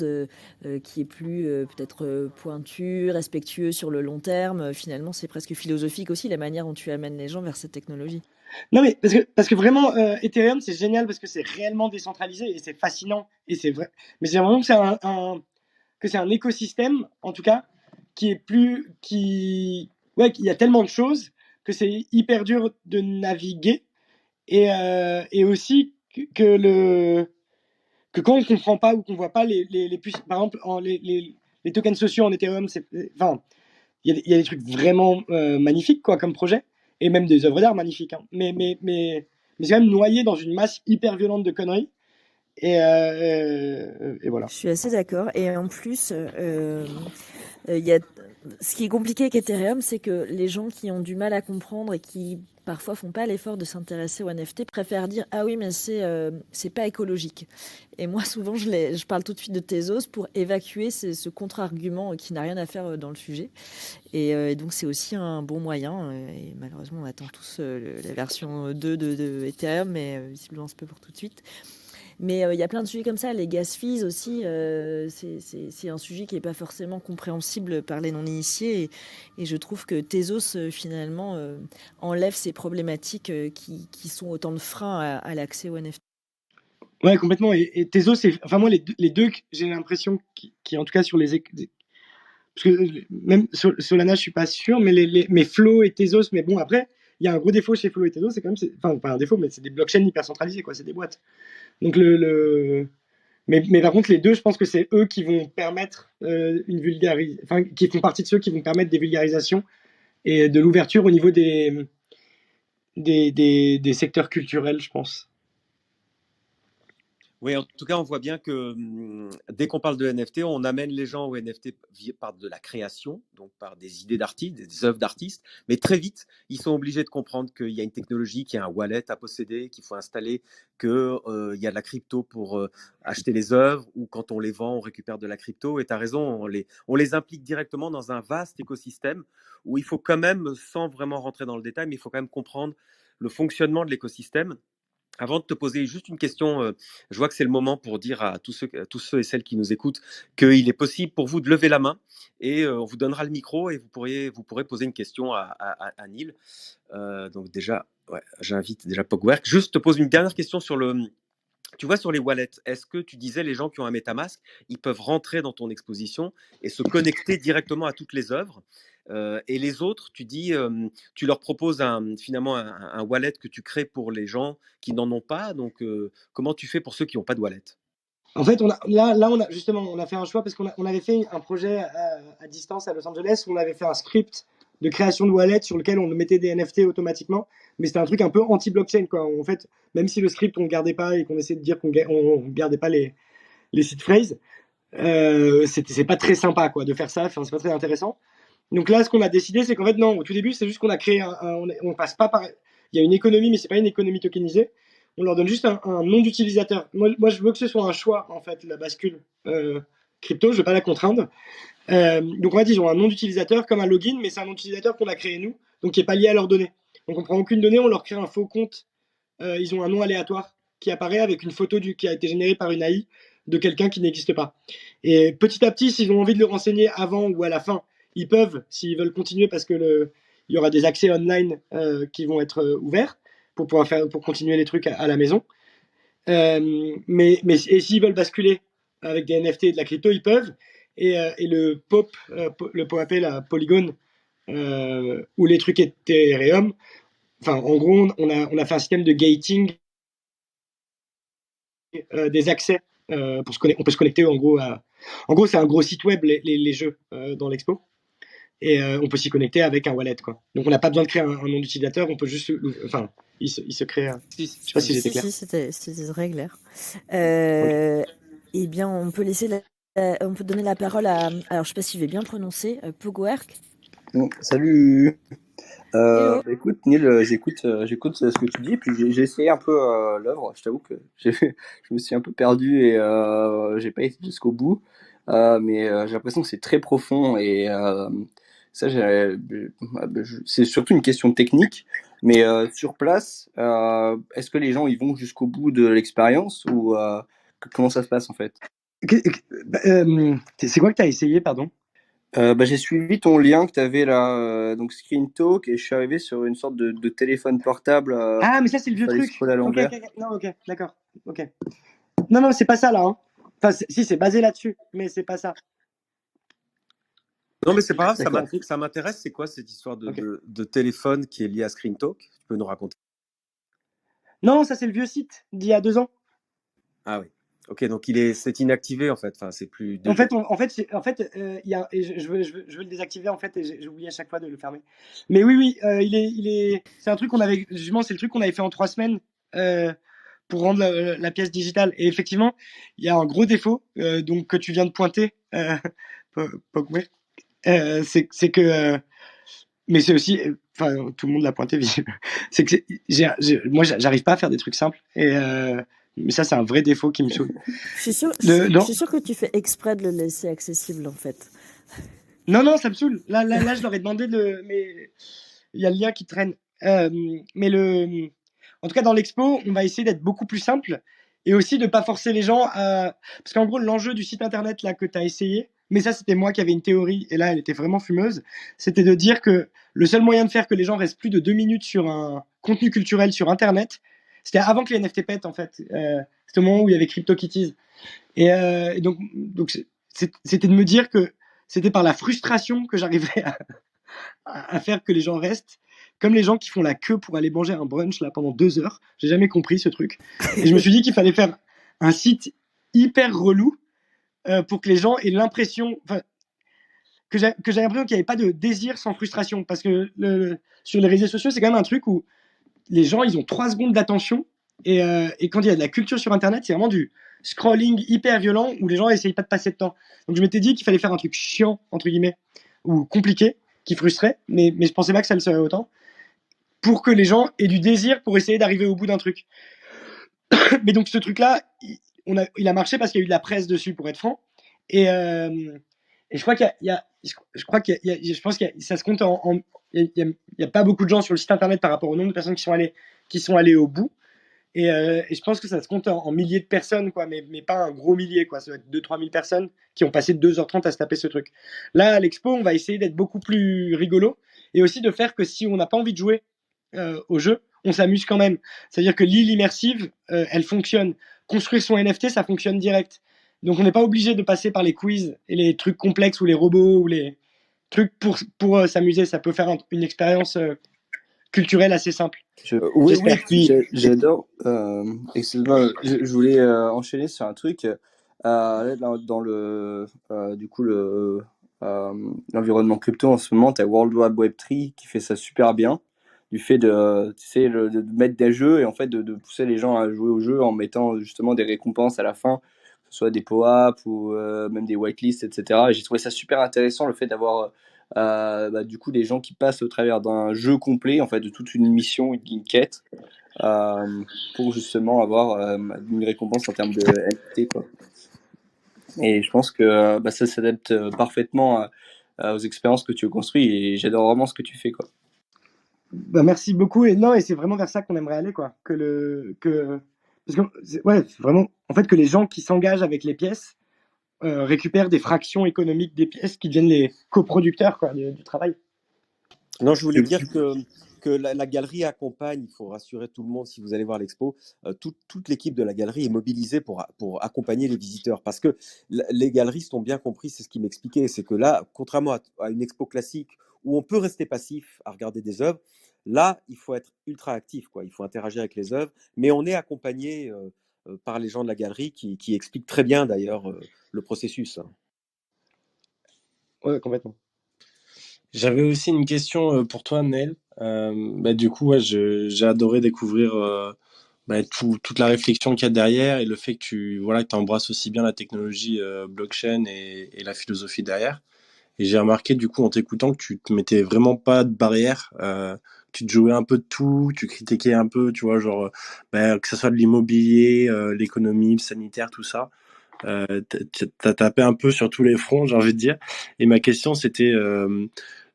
qui est plus peut-être pointu, respectueux sur le long terme? Finalement, c'est presque philosophique aussi la manière dont tu amènes les gens vers cette technologie. Non, mais parce que vraiment, Ethereum, c'est génial parce que c'est réellement décentralisé et c'est fascinant et c'est vrai. Mais j'ai vraiment que c'est un écosystème, en tout cas, qui est plus. Ouais, il y a tellement de choses que c'est hyper dur de naviguer. Et aussi que quand on ne comprend pas ou qu'on ne voit pas par exemple, les tokens sociaux en Ethereum, enfin, il y a des trucs vraiment magnifiques quoi, comme projet, et même des œuvres d'art magnifiques. Hein. Mais c'est quand même noyé dans une masse hyper violente de conneries. Et voilà. Je suis assez d'accord. Et en plus, il y a... ce qui est compliqué avec Ethereum, c'est que les gens qui ont du mal à comprendre et qui parfois font pas l'effort de s'intéresser aux NFT préfèrent dire ah oui mais c'est pas écologique. Et moi souvent je parle tout de suite de Tezos pour évacuer ce contre-argument qui n'a rien à faire dans le sujet. Et donc c'est aussi un bon moyen. Et malheureusement on attend tous la version 2 de Ethereum, mais visiblement c'est pas pour tout de suite. Mais il y a plein de sujets comme ça. Les gas fees aussi, c'est un sujet qui n'est pas forcément compréhensible par les non-initiés. Et je trouve que Tezos, finalement, enlève ces problématiques qui sont autant de freins à l'accès aux NFT. Ouais, complètement. Et Tezos, enfin moi, les deux, j'ai l'impression qui, en tout cas, sur parce que même Solana, je suis pas sûr, mais Flow et Tezos, mais bon, après, il y a un gros défaut chez Flow et Tezos, c'est quand même, enfin, pas un défaut, mais c'est des blockchains hyper centralisées, quoi, c'est des boîtes. Donc mais par contre, les deux, je pense que c'est eux qui vont permettre une vulgarisation, enfin, qui font partie de ceux qui vont permettre des vulgarisations et de l'ouverture au niveau des secteurs culturels, je pense. Oui, en tout cas, on voit bien que dès qu'on parle de NFT, on amène les gens au NFT par de la création, donc par des idées d'artistes, des œuvres d'artistes, mais très vite, ils sont obligés de comprendre qu'il y a une technologie, qu'il y a un wallet à posséder, qu'il faut installer, qu'il y a de la crypto pour acheter les œuvres, ou quand on les vend, on récupère de la crypto. Et tu as raison, on les implique directement dans un vaste écosystème où il faut quand même, sans vraiment rentrer dans le détail, mais il faut quand même comprendre le fonctionnement de l'écosystème. Avant de te poser juste une question, je vois que c'est le moment pour dire à tous ceux et celles qui nous écoutent qu'il est possible pour vous de lever la main et on vous donnera le micro et vous pourrez poser une question à Neil. Donc déjà, ouais, j'invite déjà Pogwerk. Juste te pose une dernière question sur tu vois, sur les wallets, est-ce que tu disais les gens qui ont un MetaMask, ils peuvent rentrer dans ton exposition et se connecter directement à toutes les œuvres. Et les autres, tu dis, tu leur proposes finalement un wallet que tu crées pour les gens qui n'en ont pas. Donc, comment tu fais pour ceux qui n'ont pas de wallet? En fait, on a justement, on a fait un choix parce on avait fait un projet à distance à Los Angeles où on avait fait un script de création de wallet sur lequel on mettait des NFT automatiquement, mais c'était un truc un peu anti-blockchain, quoi. En fait, même si le script on gardait pas et qu'on essayait de dire qu'on gardait pas les seed phrases, c'est pas très sympa, quoi, de faire ça. Enfin, c'est pas très intéressant. Donc là, ce qu'on a décidé, c'est qu'en fait, non, au tout début, c'est juste qu'on a créé on passe pas par. Il y a une économie, mais c'est pas une économie tokenisée. On leur donne juste un nom d'utilisateur. Moi, je veux que ce soit un choix, en fait, la bascule crypto. Je veux pas la contraindre. Donc, en fait, ils ont un nom d'utilisateur comme un login, mais c'est un nom d'utilisateur qu'on a créé nous, donc qui est pas lié à leurs données. Donc, on prend aucune donnée, on leur crée un faux compte. Ils ont un nom aléatoire qui apparaît avec une photo qui a été générée par une AI de quelqu'un qui n'existe pas. Et petit à petit, s'ils ont envie de le renseigner avant ou à la fin, ils peuvent, s'ils veulent continuer, parce que il y aura des accès online qui vont être ouverts pour pouvoir pour continuer les trucs à la maison. Et s'ils veulent basculer avec des NFT et de la crypto, ils peuvent. Et le POP, la Polygon, où les trucs étaient Ethereum, enfin, en gros, on a fait un système de gating des accès pour on peut se connecter en gros En gros, c'est un gros site web, les jeux dans l'expo. Et on peut s'y connecter avec un wallet, quoi. Donc on n'a pas besoin de créer un nom d'utilisateur, on peut juste. Enfin, il se crée. Je sais pas si j'étais clair. Si, c'était très clair. Eh bien, on peut on peut donner la parole à. Alors, je sais pas si je vais bien prononcer. Pogoerk. Salut. Écoute, Neil, j'écoute ce que tu dis, puis j'ai essayé un peu l'œuvre. Je t'avoue que je me suis un peu perdu et j'ai pas été jusqu'au bout. Mais j'ai l'impression que c'est très profond et ça, c'est surtout une question technique. Mais sur place, est-ce que les gens ils vont jusqu'au bout de l'expérience ou comment ça se passe en fait? C'est quoi que tu as essayé, pardon? J'ai suivi ton lien que tu avais là, donc Screen Talk, et je suis arrivé sur une sorte de téléphone portable. Ah, mais ça, c'est le vieux fallait truc. scroller à l'envers. Non, ok, d'accord. Ok. Non, c'est pas ça là. Hein. Enfin, si, c'est basé là-dessus, mais c'est pas ça. Non, mais c'est pas grave, D'accord. ça m'intéresse. C'est quoi cette histoire Ok. de téléphone qui est liée à Screen Talk? Tu peux nous raconter? Non, ça, c'est le vieux site d'il y a 2 ans. Ah oui. Ok, donc c'est inactivé en fait. Enfin, c'est plus. En fait, il y a, et je veux le désactiver en fait, et j'oublie à chaque fois de le fermer. Mais oui, c'est un truc qu'on avait, justement, c'est le truc qu'on avait fait en 3 semaines pour rendre la pièce digitale. Et effectivement, il y a un gros défaut, donc que tu viens de pointer, Pogway, c'est que, mais c'est aussi, enfin, tout le monde l'a pointé, c'est que moi, j'arrive pas à faire des trucs simples, et mais ça, c'est un vrai défaut qui me saoule. Je suis sûre que tu fais exprès de le laisser accessible en fait. Non, ça me saoule. Là, je leur ai demandé mais il y a le lien qui traîne. Mais en tout cas, dans l'expo, on va essayer d'être beaucoup plus simple et aussi de pas forcer les gens à. Parce qu'en gros, l'enjeu du site internet là que tu as essayé, mais ça, c'était moi qui avais une théorie et là, elle était vraiment fumeuse, c'était de dire que le seul moyen de faire que les gens restent plus de 2 minutes sur un contenu culturel sur internet, c'était avant que les NFT pètent en fait. C'était au moment où il y avait CryptoKitties. Et donc c'était de me dire que c'était par la frustration que j'arriverais à faire que les gens restent, comme les gens qui font la queue pour aller manger un brunch là pendant 2 heures. J'ai jamais compris ce truc. Et je me suis dit qu'il fallait faire un site hyper relou pour que les gens aient l'impression, que j'ai l'impression qu'il n'y avait pas de désir sans frustration. Parce que sur les réseaux sociaux, c'est quand même un truc où les gens, ils ont 3 secondes d'attention. Et quand il y a de la culture sur Internet, c'est vraiment du scrolling hyper violent où les gens n'essayent pas de passer de temps. Donc je m'étais dit qu'il fallait faire un truc chiant, entre guillemets, ou compliqué, qui frustrait, mais je pensais pas que ça le serait autant, pour que les gens aient du désir pour essayer d'arriver au bout d'un truc. Mais donc ce truc-là, il a marché parce qu'il y a eu de la presse dessus, pour être franc. Et je crois je pense que ça se compte il y a pas beaucoup de gens sur le site internet par rapport au nombre de personnes qui sont allées au bout. Et je pense que ça se compte en milliers de personnes, quoi, mais pas un gros millier, quoi. Ça doit être 2-3 000 personnes qui ont passé 2h30 à se taper ce truc. Là, à l'expo, on va essayer d'être beaucoup plus rigolo et aussi de faire que si on n'a pas envie de jouer au jeu, on s'amuse quand même. C'est-à-dire que l'île immersive, elle fonctionne. construire son NFT, ça fonctionne direct. Donc on n'est pas obligé de passer par les quiz et les trucs complexes ou les robots ou les trucs pour s'amuser. Ça peut faire une expérience culturelle assez simple. Oui, j'adore. Excuse-moi, je voulais enchaîner sur un truc. Dans le du coup l'environnement crypto en ce moment, tu as World Wide Web3 qui fait ça super bien. Du fait de, tu sais, de mettre des jeux et en fait de pousser les gens à jouer au jeu en mettant justement des récompenses à la fin, que ce soit des power-ups ou même des whitelists, etc. Et j'ai trouvé ça super intéressant le fait d'avoir du coup des gens qui passent au travers d'un jeu complet, en fait, de toute une mission, une quête, pour justement avoir une récompense en termes de NFT, quoi. Et je pense que ça s'adapte parfaitement aux expériences que tu construis et j'adore vraiment ce que tu fais, quoi. Merci beaucoup. Et non, et c'est vraiment vers ça qu'on aimerait aller, quoi. Parce que, ouais, vraiment, en fait, que les gens qui s'engagent avec les pièces récupèrent des fractions économiques des pièces qui deviennent les coproducteurs, quoi, du travail. Non, je voulais dire que la galerie accompagne, il faut rassurer tout le monde si vous allez voir l'expo, toute l'équipe de la galerie est mobilisée pour accompagner les visiteurs. Parce que les galeristes ont bien compris, c'est ce qu'ils m'expliquaient, c'est que là, contrairement à une expo classique où on peut rester passif à regarder des œuvres, là, il faut être ultra actif, quoi. Il faut interagir avec les œuvres, mais on est accompagné par les gens de la galerie qui expliquent très bien d'ailleurs le processus. Ouais, complètement. J'avais aussi une question pour toi, Nel. Du coup, ouais, j'ai adoré découvrir toute la réflexion qu'il y a derrière et le fait que tu embrasses aussi bien la technologie blockchain et la philosophie derrière. Et j'ai remarqué du coup en t'écoutant que tu te mettais vraiment pas de barrière. Tu te jouais un peu de tout, tu critiquais un peu, tu vois, genre que ça soit de l'immobilier, l'économie, le sanitaire, tout ça. T'as tapé un peu sur tous les fronts, j'ai envie de dire. Et ma question, c'était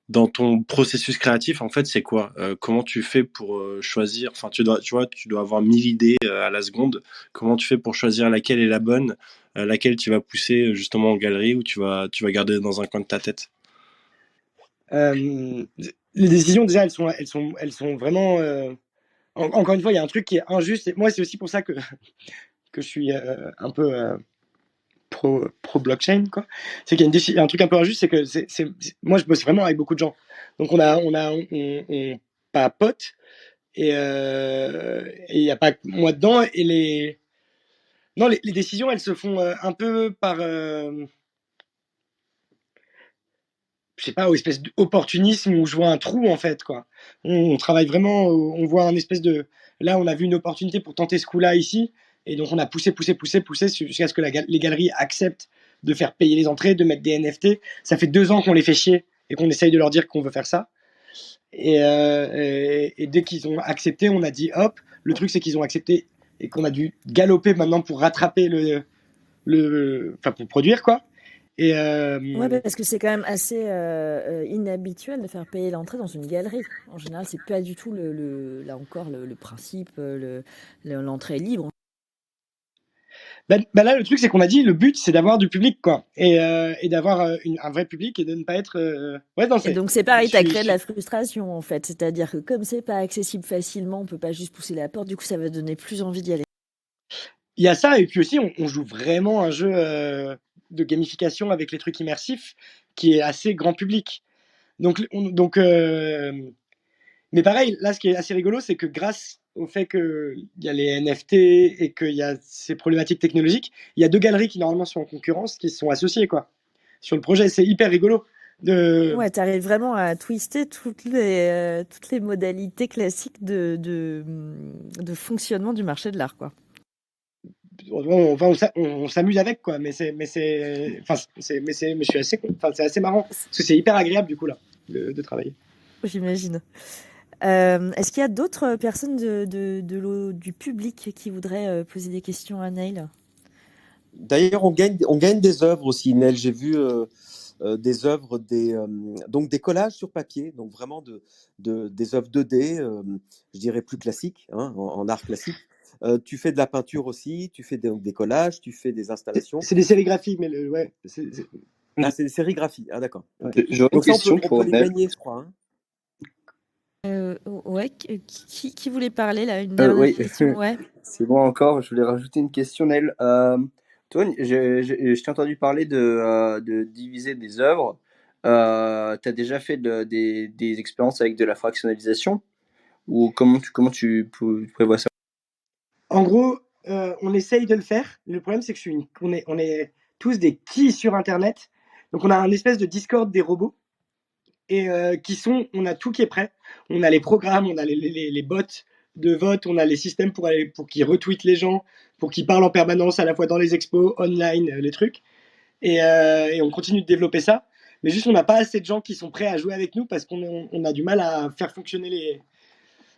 dans ton processus créatif, en fait, c'est quoi? Comment tu fais pour choisir? Enfin, tu dois avoir 1000 idées à la seconde. Comment tu fais pour choisir laquelle est la bonne, laquelle tu vas pousser justement en galerie ou tu vas garder dans un coin de ta tête? Les décisions, déjà, elles sont vraiment. Encore une fois, il y a un truc qui est injuste. Et moi, c'est aussi pour ça que je suis un peu pro blockchain, quoi. C'est qu'il y a un truc un peu injuste, c'est que moi, je bosse vraiment avec beaucoup de gens. Donc, on papote et il n'y a pas que moi dedans. Et les décisions, elles se font un peu par. Je sais pas, au espèce d'opportunisme où je vois un trou, en fait, quoi. On travaille vraiment, on voit un espèce de. Là, on a vu une opportunité pour tenter ce coup-là ici. Et donc, on a poussé jusqu'à ce que les galeries acceptent de faire payer les entrées, de mettre des NFT. Ça fait 2 ans qu'on les fait chier et qu'on essaye de leur dire qu'on veut faire ça. Et dès qu'ils ont accepté, on a dit hop. Le truc, c'est qu'ils ont accepté et qu'on a dû galoper maintenant pour rattraper enfin, pour produire, quoi. Ouais, parce que c'est quand même assez inhabituel de faire payer l'entrée dans une galerie. En général, c'est pas du tout là encore le principe, l'entrée est libre. Là, le truc, c'est qu'on a dit le but, c'est d'avoir du public, quoi, et d'avoir un vrai public et de ne pas être. Et donc c'est pareil, t'as créé de la frustration en fait, c'est-à-dire que comme c'est pas accessible facilement, on peut pas juste pousser la porte. Du coup, ça va donner plus envie d'y aller. Il y a ça, et puis aussi, on joue vraiment un jeu de gamification avec les trucs immersifs qui est assez grand public. Mais pareil, là, ce qui est assez rigolo, c'est que grâce au fait qu'il y a les NFT et qu'il y a ces problématiques technologiques, il y a 2 galeries qui normalement sont en concurrence qui se sont associées, quoi, sur le projet. C'est hyper rigolo. Ouais, t'arrives vraiment à twister toutes les modalités classiques de fonctionnement du marché de l'art, quoi. On s'amuse avec, quoi, mais c'est assez marrant parce que c'est hyper agréable du coup là de travailler. J'imagine. Est-ce qu'il y a d'autres personnes du public qui voudraient poser des questions à Neil? D'ailleurs, on gagne des œuvres aussi, Nel. J'ai vu des œuvres, donc des collages sur papier, donc vraiment des œuvres 2D, je dirais plus classiques, hein, en art classique. Tu fais de la peinture aussi, tu fais des collages, tu fais des installations. C'est des sérigraphies, mais ouais. Ah, c'est des sérigraphies. Ah, d'accord. Okay. Donc ça, on peut les gagner, je crois. Hein. Ouais, qui voulait parler là? Une dernière Oui, question, ouais. c'est bon encore. Je voulais rajouter une question, Nel. Toi, je t'ai entendu parler de diviser des œuvres. Tu as déjà fait des expériences avec de la fractionnalisation? Ou comment tu prévois ça? En gros, on essaye de le faire. Le problème, c'est que on est tous des quis sur Internet. Donc, on a un espèce de Discord des robots. Et on a tout qui est prêt. On a les programmes, on a les bots de vote, on a les systèmes pour qu'ils retweetent les gens, pour qu'ils parlent en permanence à la fois dans les expos, online, les trucs. Et on continue de développer ça. Mais juste, on n'a pas assez de gens qui sont prêts à jouer avec nous parce qu'on a du mal à faire fonctionner les.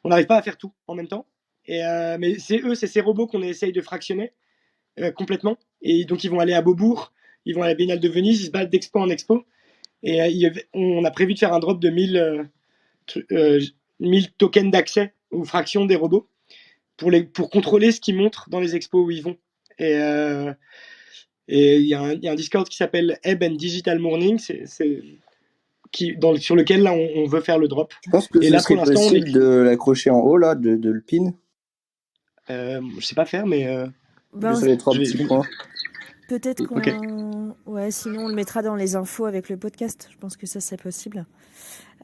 On n'arrive pas à faire tout en même temps. Mais c'est ces robots qu'on essaye de fractionner complètement. Et donc, ils vont aller à Beaubourg, ils vont à la Biennale de Venise, ils se baladent d'expo en expo. Et on a prévu de faire un drop de 1000 tokens d'accès aux fractions des robots pour contrôler ce qu'ils montrent dans les expos où ils vont. Et il y a un Discord qui s'appelle Ebb and Digital Morning, sur lequel là, on veut faire le drop. Je pense que Et ce là, serait pour l'instant, possible de l'accrocher en haut, là, de le pin. Je sais pas faire, mais Juste les trois je vais- petits je vais- points. Peut-être qu'on... Ok. Ouais, sinon on le mettra dans les infos avec le podcast. Je pense que ça, c'est possible.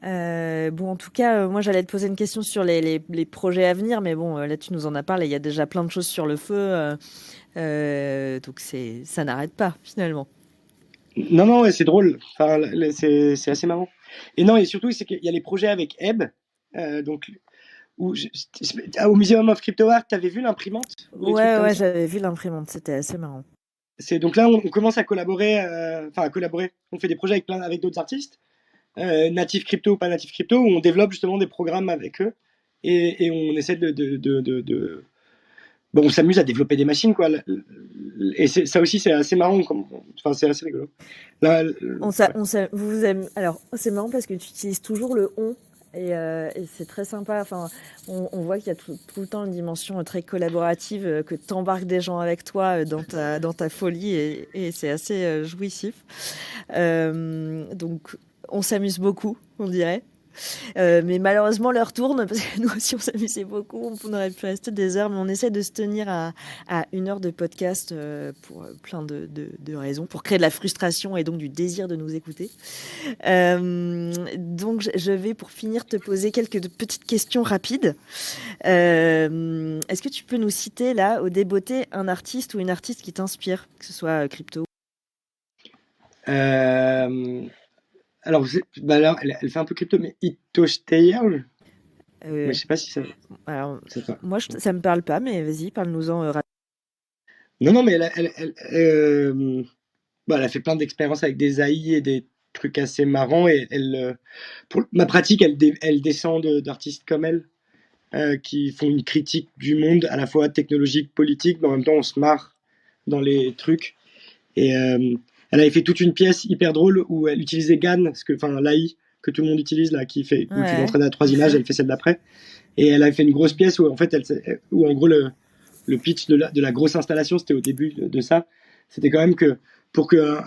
Bon, en tout cas, moi, j'allais te poser une question sur les projets à venir, mais bon, là, tu nous en as parlé. Il y a déjà plein de choses sur le feu, donc ça n'arrête pas, finalement. Non, ouais, c'est drôle. Enfin, c'est assez marrant. Et non, et surtout, c'est qu'il y a les projets avec Ebb. Donc, au Museum of Crypto Art, t'avais vu l'imprimante ou les trucs comme Ouais, ça. j'avais vu l'imprimante, c'était assez marrant. Donc là, on commence à collaborer. Enfin, à collaborer. On fait des projets avec d'autres artistes, natifs crypto ou pas natifs crypto, où on développe justement des programmes avec eux et on essaie Bon, on s'amuse à développer des machines, quoi. Et ça aussi, c'est assez marrant. Enfin, c'est assez rigolo. Là, Alors, c'est marrant parce que tu utilises toujours le on. Et c'est très sympa. Enfin, on voit qu'il y a tout le temps une dimension très collaborative, que tu embarques des gens avec toi dans ta folie et c'est assez jouissif. Donc, on s'amuse beaucoup, on dirait. Mais malheureusement, l'heure tourne parce que nous aussi, on s'amusait beaucoup. On aurait pu rester des heures, mais on essaie de se tenir à 1 heure de podcast pour plein de raisons, pour créer de la frustration et donc du désir de nous écouter. Donc, je vais, pour finir, te poser quelques petites questions rapides. Est-ce que tu peux nous citer, là, au débeauté, un artiste ou une artiste qui t'inspire, que ce soit crypto? Alors, là, elle fait un peu crypto, mais Ito Steyer. Mais je sais pas si ça. Alors, Pas. moi, ça me parle pas, mais vas-y, parle-nous-en rapidement. Non, mais elle a fait plein d'expériences avec des AI et des trucs assez marrants. Et pour ma pratique, elle descend d'artistes comme elle, qui font une critique du monde, à la fois technologique, politique, mais en même temps, on se marre dans les trucs. Et elle avait fait toute une pièce hyper drôle où elle utilisait GAN, l'AI que tout le monde utilise, là, où tu dois entraîner à 3 images, elle fait celle d'après. Et elle avait fait une grosse pièce où, en fait, où en gros, le pitch de la grosse installation, c'était au début de ça. C'était quand même que pour que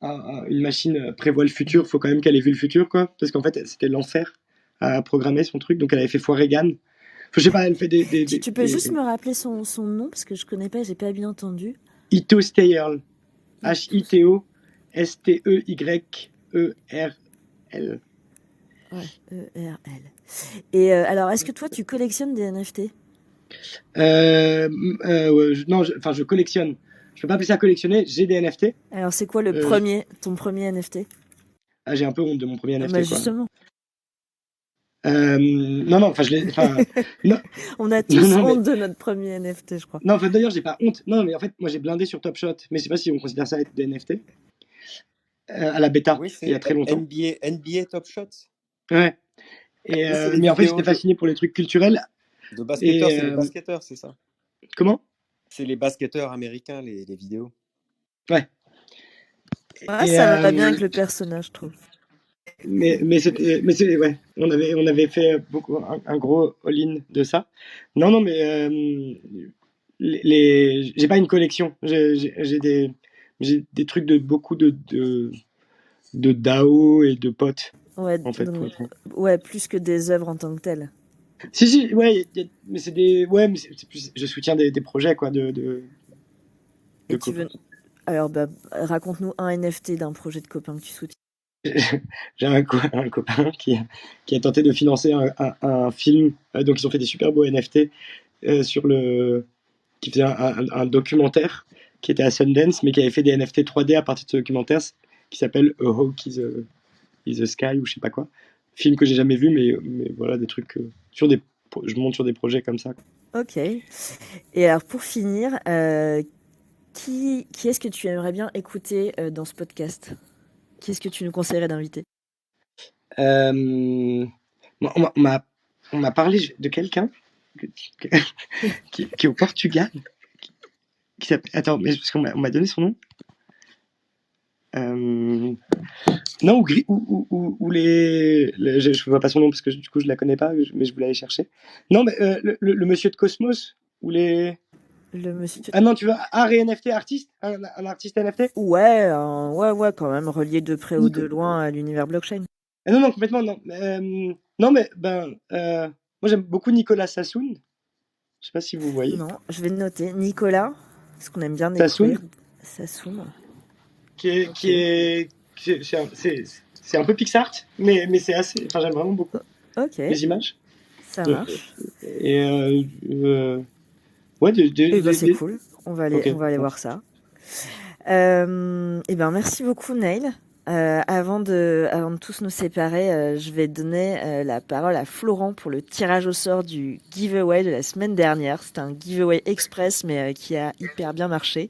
une machine prévoit le futur, il faut quand même qu'elle ait vu le futur, quoi. Parce qu'en fait, c'était l'enfer à programmer son truc. Donc, elle avait fait foirer GAN. Je sais pas, elle fait Tu peux juste me rappeler son nom, parce que je connais pas, j'ai pas bien entendu. Ito Steyerl. H-I-T-O-S-T-E-Y-E-R-L. Ouais, E-R-L. Et alors, est-ce que toi, tu collectionnes des NFT? Non, je collectionne. Je peux pas appeler ça collectionner, j'ai des NFT. Alors, c'est quoi ton premier NFT? Ah, j'ai un peu honte de mon premier NFT, Bah, quoi. justement. Non, enfin, non. On a tous honte de notre premier NFT, je crois. Non, enfin, d'ailleurs, j'ai pas honte. Non, mais en fait, moi, j'ai blindé sur Top Shot, mais je sais pas si on considère ça être des NFT. À la bêta, Oui, il y a très longtemps. NBA Top Shot. Ouais. Mais en fait, j'étais fasciné pour les trucs culturels. De basketteurs, c'est les basketteurs, c'est ça? Comment? C'est les basketteurs américains, les vidéos. Ouais. Ah, ça va bien avec le personnage, je trouve. Mais ouais, on avait fait un gros all-in de ça. Non, mais j'ai pas une collection. J'ai des trucs de beaucoup de DAO et de potes. Ouais, en fait. donc, ouais, plus que des œuvres en tant que telles. Si, ouais, mais c'est des, ouais, mais c'est plus, je soutiens des projets, quoi, de Et tu veux... Alors, bah, raconte-nous un NFT d'un projet de copain que tu soutiens. J'ai un copain qui a tenté de financer un film, donc ils ont fait des super beaux NFT qui faisait un documentaire qui était à Sundance, mais qui avait fait des NFT 3D à partir de ce documentaire qui s'appelle A Hawk is the Sky ou je sais pas quoi. Film que j'ai jamais vu, mais voilà, des trucs je monte sur des projets comme ça. Ok. Et alors, pour finir, qui est-ce que tu aimerais bien écouter dans ce podcast? Qui est-ce que tu nous conseillerais d'inviter? On m'a parlé de quelqu'un qui est au Portugal, qui s'appelle. Attends, mais parce qu'on m'a donné son nom. Non, ou je vois pas son nom parce que du coup je la connais pas, mais je voulais aller chercher. Non, mais le monsieur de Cosmos, ou les. Le monsieur. Ah non, tu veux art et NFT, artiste, un artiste NFT. Ouais, ouais, quand même, relié de près ou de loin à l'univers blockchain. Ah non, complètement, non. Non, mais moi j'aime beaucoup Nicolas Sassoon. Je sais pas si vous voyez. Non, je vais le noter. Nicolas, parce qu'on aime bien Sassoon. Sassoon. C'est un peu Pixar, mais c'est assez. Enfin, j'aime vraiment beaucoup les images. Ça marche. Et ouais, c'est cool. On va aller voir ça. Et ben merci beaucoup Neil. Avant de tous nous séparer, je vais donner la parole à Florent pour le tirage au sort du giveaway de la semaine dernière. C'était un giveaway express, mais qui a hyper bien marché.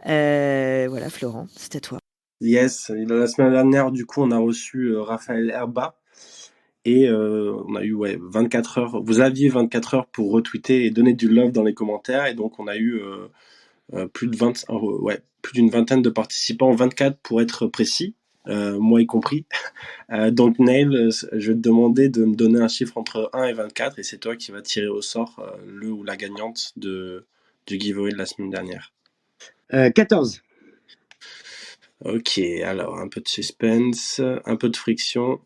Voilà, Florent, c'est à toi. Yes, la semaine dernière, du coup, on a reçu Raphaël Herba. Et on a eu 24 heures. Vous aviez 24 heures pour retweeter et donner du love dans les commentaires. Et donc, on a eu plus d'une vingtaine de participants, 24 pour être précis, moi y compris. Donc, Neil, je vais te demander de me donner un chiffre entre 1 et 24. Et c'est toi qui vas tirer au sort le ou la gagnante du giveaway de la semaine dernière. 14. Ok, alors un peu de suspense, un peu de friction.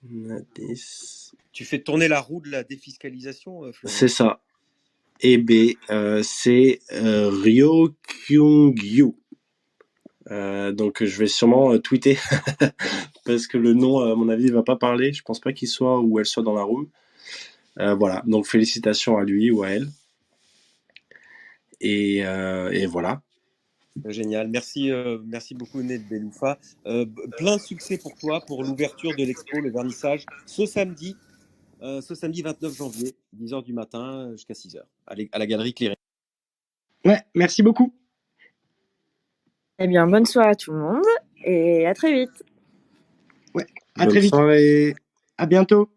10. Tu fais tourner la roue de la défiscalisation, Florent? C'est ça. Et B, c'est Ryo Kyung-yu. Donc je vais sûrement tweeter parce que le nom, à mon avis, il va pas parler. Je pense pas qu'il soit ou elle soit dans la room. Voilà, donc félicitations à lui ou à elle. Et voilà. Génial, merci beaucoup Ned Beloufa. Plein de succès pour toi pour l'ouverture de l'expo, le vernissage, ce samedi 29 janvier, 10h du matin jusqu'à 6h, à la Galerie Cléré. Ouais, merci beaucoup. Eh bien, bonne soirée à tout le monde et à très vite. Ouais, à très vite. Bonne soirée. À bientôt.